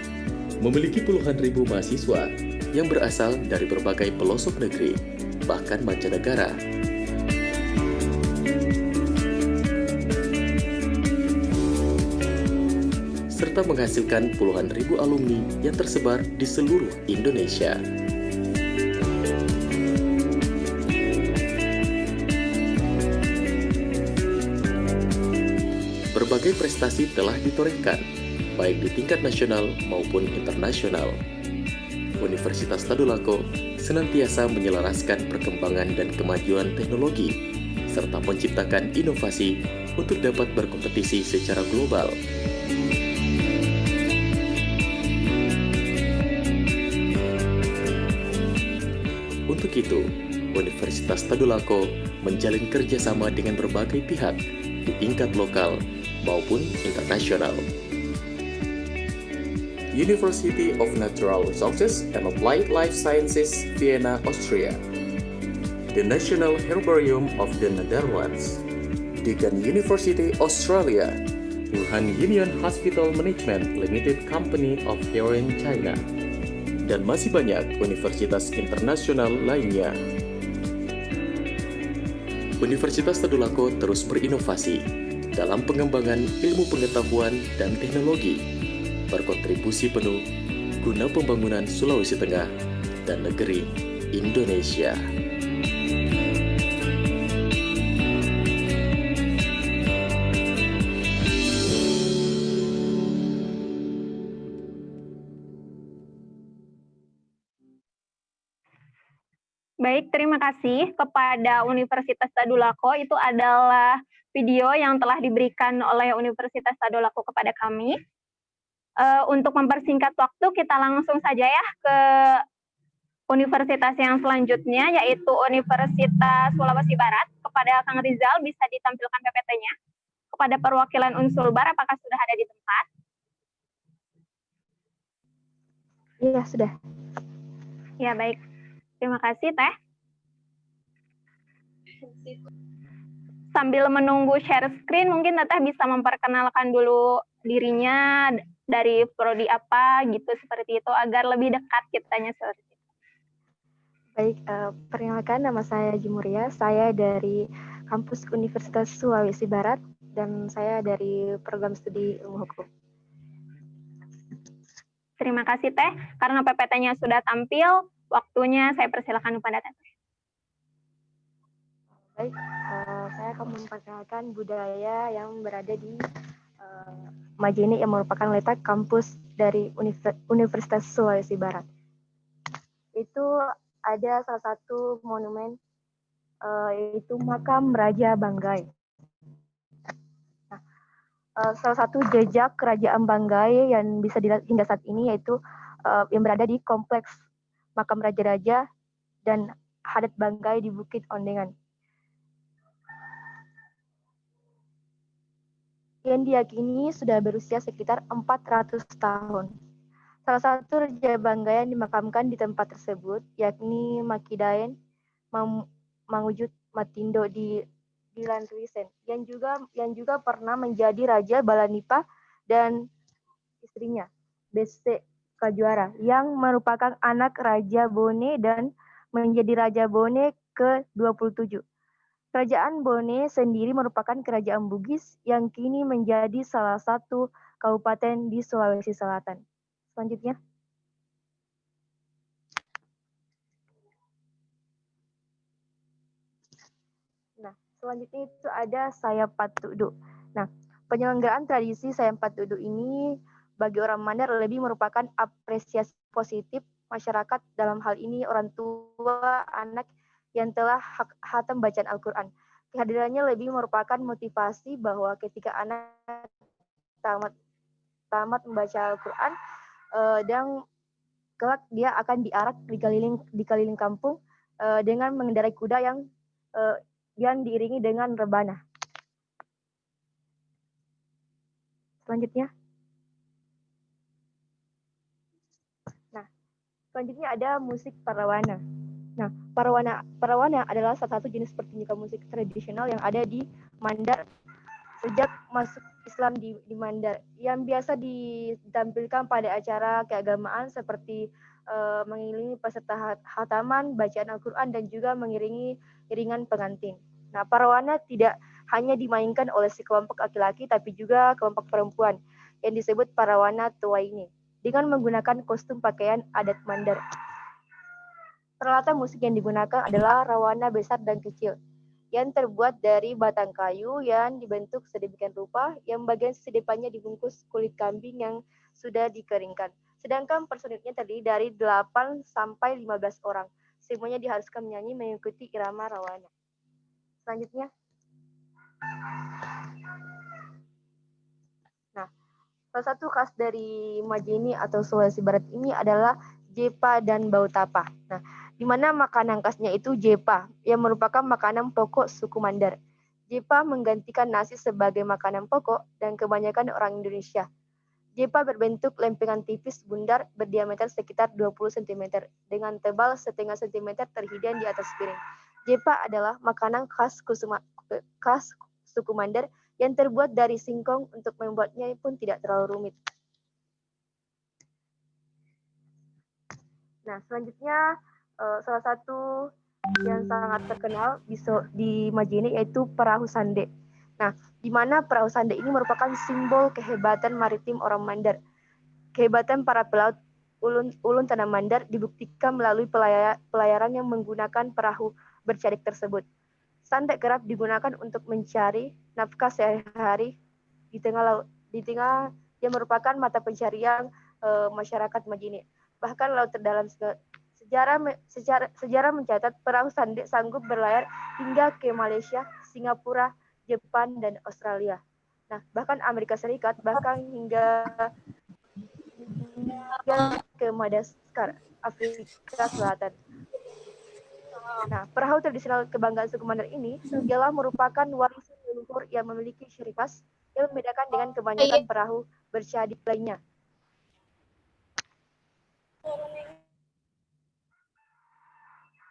memiliki puluhan ribu mahasiswa yang berasal dari berbagai pelosok negeri, bahkan mancanegara. Serta menghasilkan puluhan ribu alumni yang tersebar di seluruh Indonesia. Berbagai prestasi telah ditorehkan, baik di tingkat nasional maupun internasional. Universitas Tadulako senantiasa menyelaraskan perkembangan dan kemajuan teknologi, serta menciptakan inovasi untuk dapat berkompetisi secara global. Untuk itu, Universitas Tadulako menjalin kerjasama dengan berbagai pihak di tingkat lokal maupun internasional. University of Natural Resources and Applied Life Sciences, Vienna, Austria. The National Herbarium of the Netherlands. Deakin University, Australia. Wuhan Union Hospital Management Limited Company of Herein, China. Dan masih banyak universitas internasional lainnya. Universitas Tadulako terus berinovasi dalam pengembangan ilmu pengetahuan dan teknologi, berkontribusi penuh guna pembangunan Sulawesi Tengah dan negeri Indonesia. Baik, terima kasih kepada Universitas Tadulako. Itu adalah video yang telah diberikan oleh Universitas Tadulako kepada kami. Untuk mempersingkat waktu, kita langsung saja ya ke universitas yang selanjutnya, yaitu Universitas Sulawesi Barat. Kepada Kang Rizal, bisa ditampilkan PPT-nya. Kepada perwakilan Unsur Bar, apakah sudah ada di tempat? Iya, sudah. Ya, baik. Terima kasih, Teh. Sambil menunggu share screen, mungkin Teteh bisa memperkenalkan dulu dirinya, dari prodi apa gitu, seperti itu, agar lebih dekat kitanya seperti itu. Baik, perkenalkan, nama saya Jimuria, saya dari kampus Universitas Sulawesi Barat, dan saya dari program studi ilmu hukum. Terima kasih, Teh. Karena PPT-nya sudah tampil, waktunya saya persilakan kepada Teh. Baik, saya akan memperkenalkan budaya yang berada di Majene yang merupakan letak kampus dari Universitas Sulawesi Barat. Itu ada salah satu monumen, yaitu makam Raja Banggai. Nah, salah satu jejak kerajaan Banggai yang bisa dilihat hingga saat ini yaitu yang berada di kompleks makam raja-raja dan adat Banggai di Bukit Ondengan. Yang diyakini sudah berusia sekitar 400 tahun. Salah satu Raja Banggai yang dimakamkan di tempat tersebut, yakni Makidaen Mangujut Matindo di Lantuisen, yang juga pernah menjadi Raja Balanipa dan istrinya, Bese Kajuara, yang merupakan anak Raja Bone dan menjadi Raja Bone ke-27. Kerajaan Bone sendiri merupakan kerajaan Bugis yang kini menjadi salah satu kabupaten di Sulawesi Selatan. Selanjutnya. Nah, selanjutnya itu ada Sayap Patudu. Nah, penyelenggaraan tradisi Sayap Patudu ini bagi orang Mandar lebih merupakan apresiasi positif masyarakat, dalam hal ini orang tua anak yang telah khatam bacaan Al-Quran. Kehadirannya lebih merupakan motivasi bahwa ketika anak tamat membaca Al-Quran, dan kelak dia akan diarak di keliling kampung dengan mengendarai kuda yang diiringi dengan rebana. Selanjutnya. Nah, selanjutnya ada musik Parawana. Nah, Parawana adalah salah satu jenis pertunjukan musik tradisional yang ada di Mandar sejak masuk Islam di Mandar, yang biasa ditampilkan pada acara keagamaan seperti mengiringi peserta khataman, bacaan Al-Quran, dan juga mengiringi iringan pengantin. Nah, Parawana tidak hanya dimainkan oleh sekelompok laki-laki, tapi juga kelompok perempuan yang disebut Parawana Tuwaini dengan menggunakan kostum pakaian adat Mandar. Peralatan musik yang digunakan adalah rawana besar dan kecil, yang terbuat dari batang kayu yang dibentuk sedemikian rupa, yang bagian sisi depannya dibungkus kulit kambing yang sudah dikeringkan. Sedangkan personilnya terdiri dari 8 sampai 15 orang. Semuanya diharuskan menyanyi mengikuti irama rawana. Selanjutnya. Nah, salah satu khas dari Majene atau Sulawesi Barat ini adalah jepa dan bau tapa. Nah, di mana makanan khasnya itu jepa, yang merupakan makanan pokok suku Mandar. Jepa menggantikan nasi sebagai makanan pokok dan kebanyakan orang Indonesia. Jepa berbentuk lempengan tipis bundar berdiameter sekitar 20 cm dengan tebal setengah cm terhidang di atas piring. Jepa adalah makanan khas suku Mandar yang terbuat dari singkong. Untuk membuatnya pun tidak terlalu rumit. Nah, selanjutnya salah satu yang sangat terkenal di Majene yaitu perahu sande. Nah, di mana perahu sande ini merupakan simbol kehebatan maritim orang Mandar. Kehebatan para pelaut ulun tanah Mandar dibuktikan melalui pelayaran yang menggunakan perahu bercarik tersebut. Sande kerap digunakan untuk mencari nafkah sehari-hari di tengah laut, yang merupakan mata pencarian masyarakat Majene. Bahkan laut terdalam. Sejarah mencatat perahu sande sanggup berlayar hingga ke Malaysia, Singapura, Jepang, dan Australia. Nah, bahkan Amerika Serikat, bahkan hingga hingga ke Madagaskar, Afrika Selatan. Nah, perahu tradisional kebanggaan suku Mandar ini ialah merupakan warisan leluhur yang memiliki ciri khas yang membedakan dengan kebanyakan perahu bersyadi lainnya.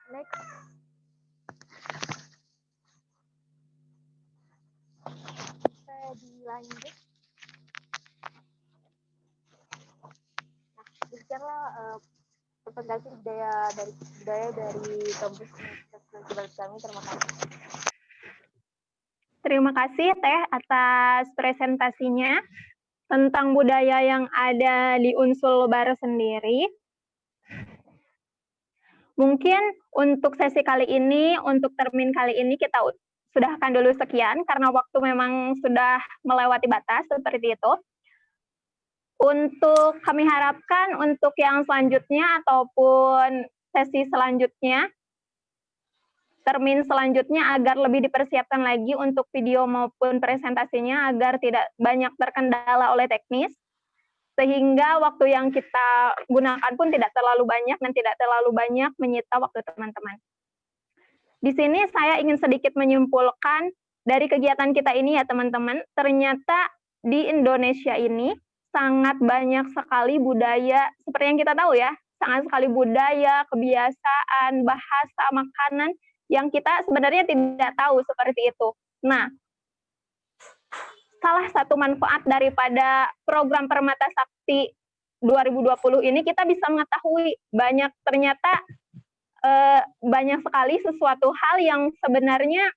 Next. Bisa dilanjut. Nah, demikianlah presentasi budaya dari kampus Universitas kami. Terima kasih. Terima kasih Teh atas presentasinya tentang budaya yang ada di Unsul Baru sendiri. Mungkin untuk sesi kali ini, untuk termin kali ini kita sudahkan dulu sekian karena waktu memang sudah melewati batas seperti itu. Untuk kami harapkan untuk yang selanjutnya ataupun sesi selanjutnya, termin selanjutnya agar lebih dipersiapkan lagi untuk video maupun presentasinya agar tidak banyak terkendala oleh teknis, sehingga waktu yang kita gunakan pun tidak terlalu banyak dan tidak terlalu banyak menyita waktu teman-teman. Di sini saya ingin sedikit menyimpulkan dari kegiatan kita ini ya teman-teman, ternyata di Indonesia ini sangat banyak sekali budaya, seperti yang kita tahu ya, sangat sekali budaya, kebiasaan, bahasa, makanan, yang kita sebenarnya tidak tahu seperti itu. Nah, salah satu manfaat daripada program Permata Sakti 2020 ini kita bisa mengetahui ternyata banyak sekali sesuatu hal yang sebenarnya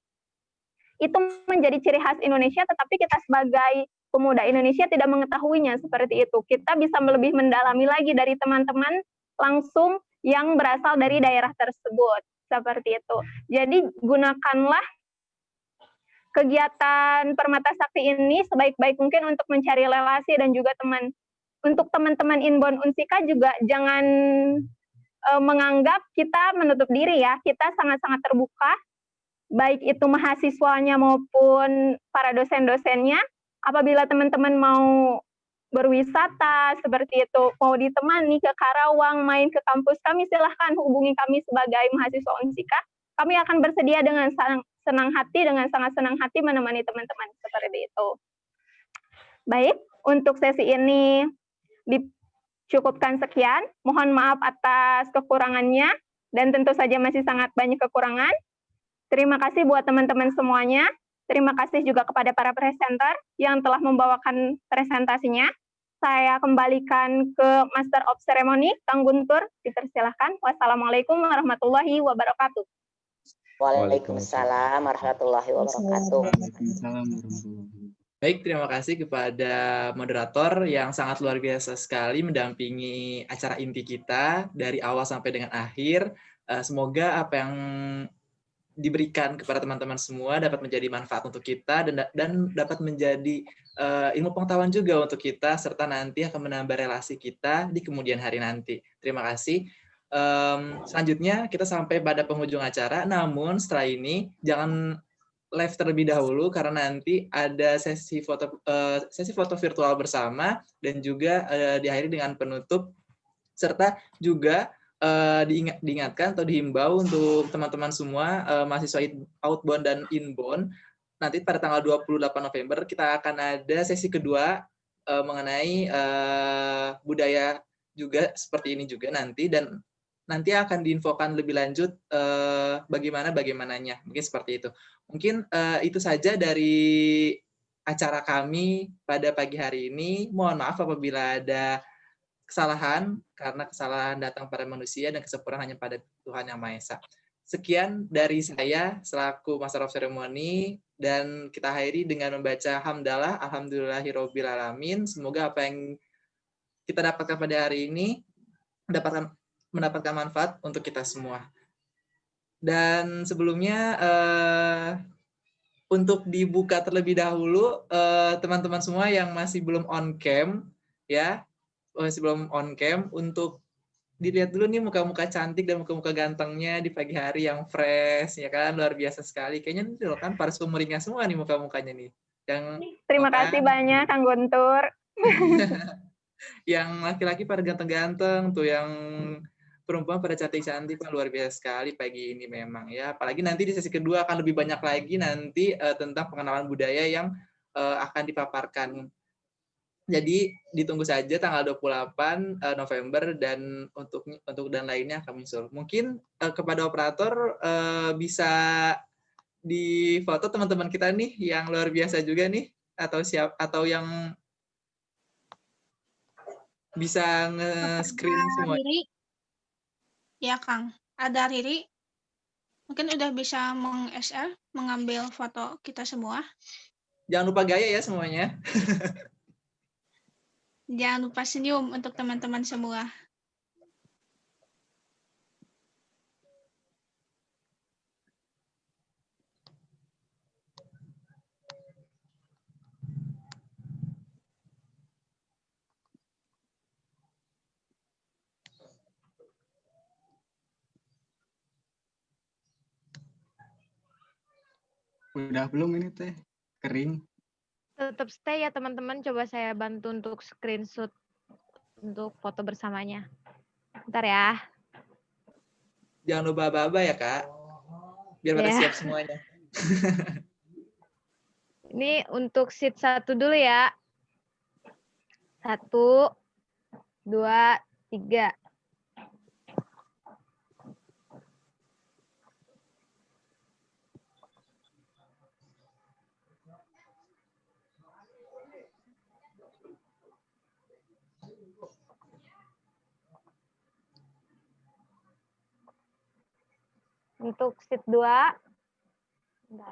itu menjadi ciri khas Indonesia, tetapi kita sebagai pemuda Indonesia tidak mengetahuinya seperti itu. Kita bisa lebih mendalami lagi dari teman-teman langsung yang berasal dari daerah tersebut, seperti itu. Jadi gunakanlah kegiatan Permata Sakti ini sebaik-baik mungkin untuk mencari relasi dan juga untuk teman-teman inbound Unsika juga jangan menganggap kita menutup diri ya. Kita sangat-sangat terbuka, baik itu mahasiswanya maupun para dosen-dosennya. Apabila teman-teman mau berwisata seperti itu, mau ditemani ke Karawang, main ke kampus kami, silahkan hubungi kami sebagai mahasiswa Unsika. Kami akan bersedia dengan sangat senang hati menemani teman-teman seperti itu. Baik, untuk sesi ini dicukupkan sekian. Mohon maaf atas kekurangannya dan tentu saja masih sangat banyak kekurangan. Terima kasih buat teman-teman semuanya. Terima kasih juga kepada para presenter yang telah membawakan presentasinya. Saya kembalikan ke Master of Ceremony, Kang Guntur. Dipersilahkan. Wassalamualaikum warahmatullahi wabarakatuh. Waalaikumsalam warahmatullahi wabarakatuh. Baik, terima kasih kepada moderator yang sangat luar biasa sekali mendampingi acara inti kita dari awal sampai dengan akhir. Semoga apa yang diberikan kepada teman-teman semua dapat menjadi manfaat untuk kita dan dapat menjadi ilmu pengetahuan juga untuk kita, serta nanti akan menambah relasi kita di kemudian hari nanti. Terima kasih. Selanjutnya kita sampai pada penghujung acara, namun setelah ini jangan live terlebih dahulu karena nanti ada sesi foto virtual bersama dan juga diakhiri dengan penutup, serta juga diingatkan atau dihimbau untuk teman-teman semua mahasiswa outbound dan inbound, nanti pada tanggal 28 November kita akan ada sesi kedua mengenai budaya juga seperti ini juga nanti, dan nanti akan diinfokan lebih lanjut bagaimananya, mungkin seperti itu. Mungkin itu saja dari acara kami pada pagi hari ini. Mohon maaf apabila ada kesalahan, karena kesalahan datang pada manusia dan kesempurnaan hanya pada Tuhan Yang Maha Esa. Sekian dari saya selaku Master of Ceremony, dan kita akhiri dengan membaca hamdalah, alhamdulillahirabbil alamin. Semoga apa yang kita dapatkan pada hari ini mendapatkan manfaat untuk kita semua. Dan sebelumnya untuk dibuka terlebih dahulu teman-teman semua yang masih belum on cam ya, masih belum on cam, untuk dilihat dulu nih muka-muka cantik dan muka-muka gantengnya di pagi hari yang fresh ya kan, luar biasa sekali. Kayaknya nih loh kan para sumringah semua nih muka-mukanya nih. Yang terima kasih banyak Kang Guntur. Yang laki-laki pada ganteng-ganteng tuh, yang perempuan pada cantik-cantik, luar biasa sekali pagi ini memang ya. Apalagi nanti di sesi kedua akan lebih banyak lagi nanti tentang pengenalan budaya yang akan dipaparkan. Jadi ditunggu saja tanggal 28 November dan untuk dan lainnya akan menyusul. Mungkin kepada operator bisa difoto teman-teman kita nih yang luar biasa juga nih, atau yang bisa nge-screen semua. Riri. Ya, Kang. Ada Riri. Mungkin udah bisa meng-SR, mengambil foto kita semua. Jangan lupa gaya ya semuanya. Jangan lupa senyum untuk teman-teman semua. Udah belum ini teh? Kering. Tetap stay ya teman-teman. Coba saya bantu untuk screenshot untuk foto bersamanya. Bentar ya. Jangan lupa aba-aba ya, Kak. Biar pada siap semuanya. Ini untuk sheet 1 dulu ya. 1, 2, 3. Untuk sheet 2. 1,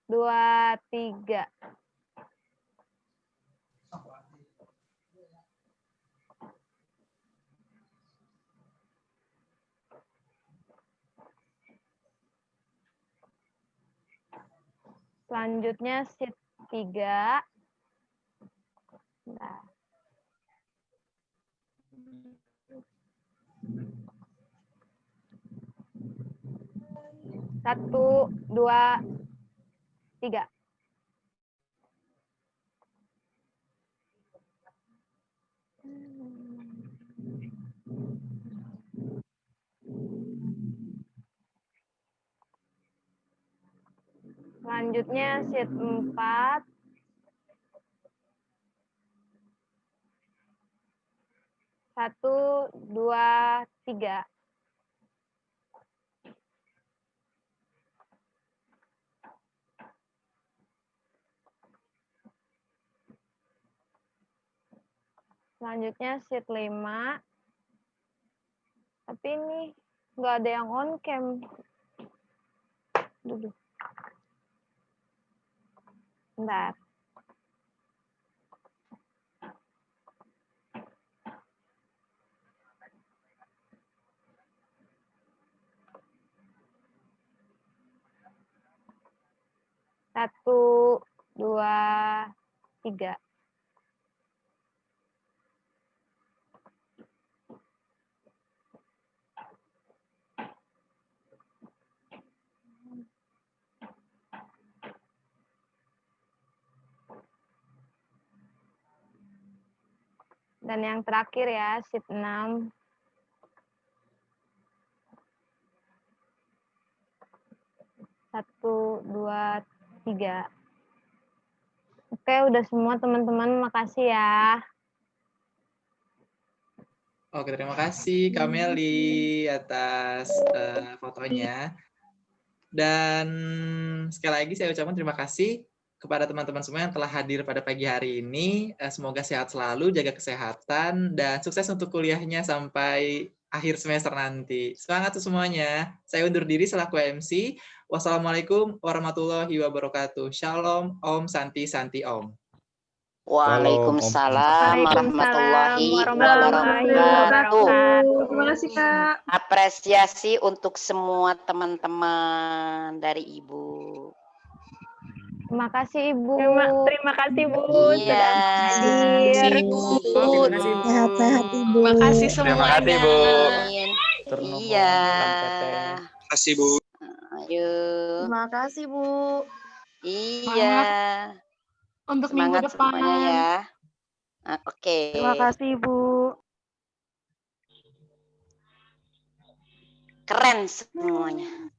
2, 3. Selanjutnya sheet 3. Nah. 1, 2, 3. Selanjutnya sheet 4. 1, 2, 3. Selanjutnya sheet 5. Tapi ini nggak ada yang on cam. Duduk. Bentar. Satu, 2, 3. Dan yang terakhir ya, sheet 6. 1, 2, 3. Oke, udah semua teman-teman, makasih ya. Oke, terima kasih Kak Meli atas fotonya. Dan sekali lagi saya ucapkan terima kasih kepada teman-teman semua yang telah hadir pada pagi hari ini. Semoga sehat selalu, jaga kesehatan, dan sukses untuk kuliahnya sampai akhir semester nanti. Semangat semuanya. Saya undur diri selaku MC. Wassalamualaikum warahmatullahi wabarakatuh. Shalom, Om, Santi, Santi, Om. Waalaikumsalam warahmatullahi wabarakatuh. Terima kasih, Kak. Apresiasi untuk semua teman-teman dari Ibu. Terima kasih Ibu. Terima kasih Bu. Iya. Hadir. Sehat-sehat Ibu. Terima kasih semuanya. Terima kasih Bu. Iya. Terima kasih Bu. Ayo. Terima kasih Bu. Iya. Untuk Semangat minggu depan. semuanya ya. Oke. Terima kasih, Ibu. Keren semuanya.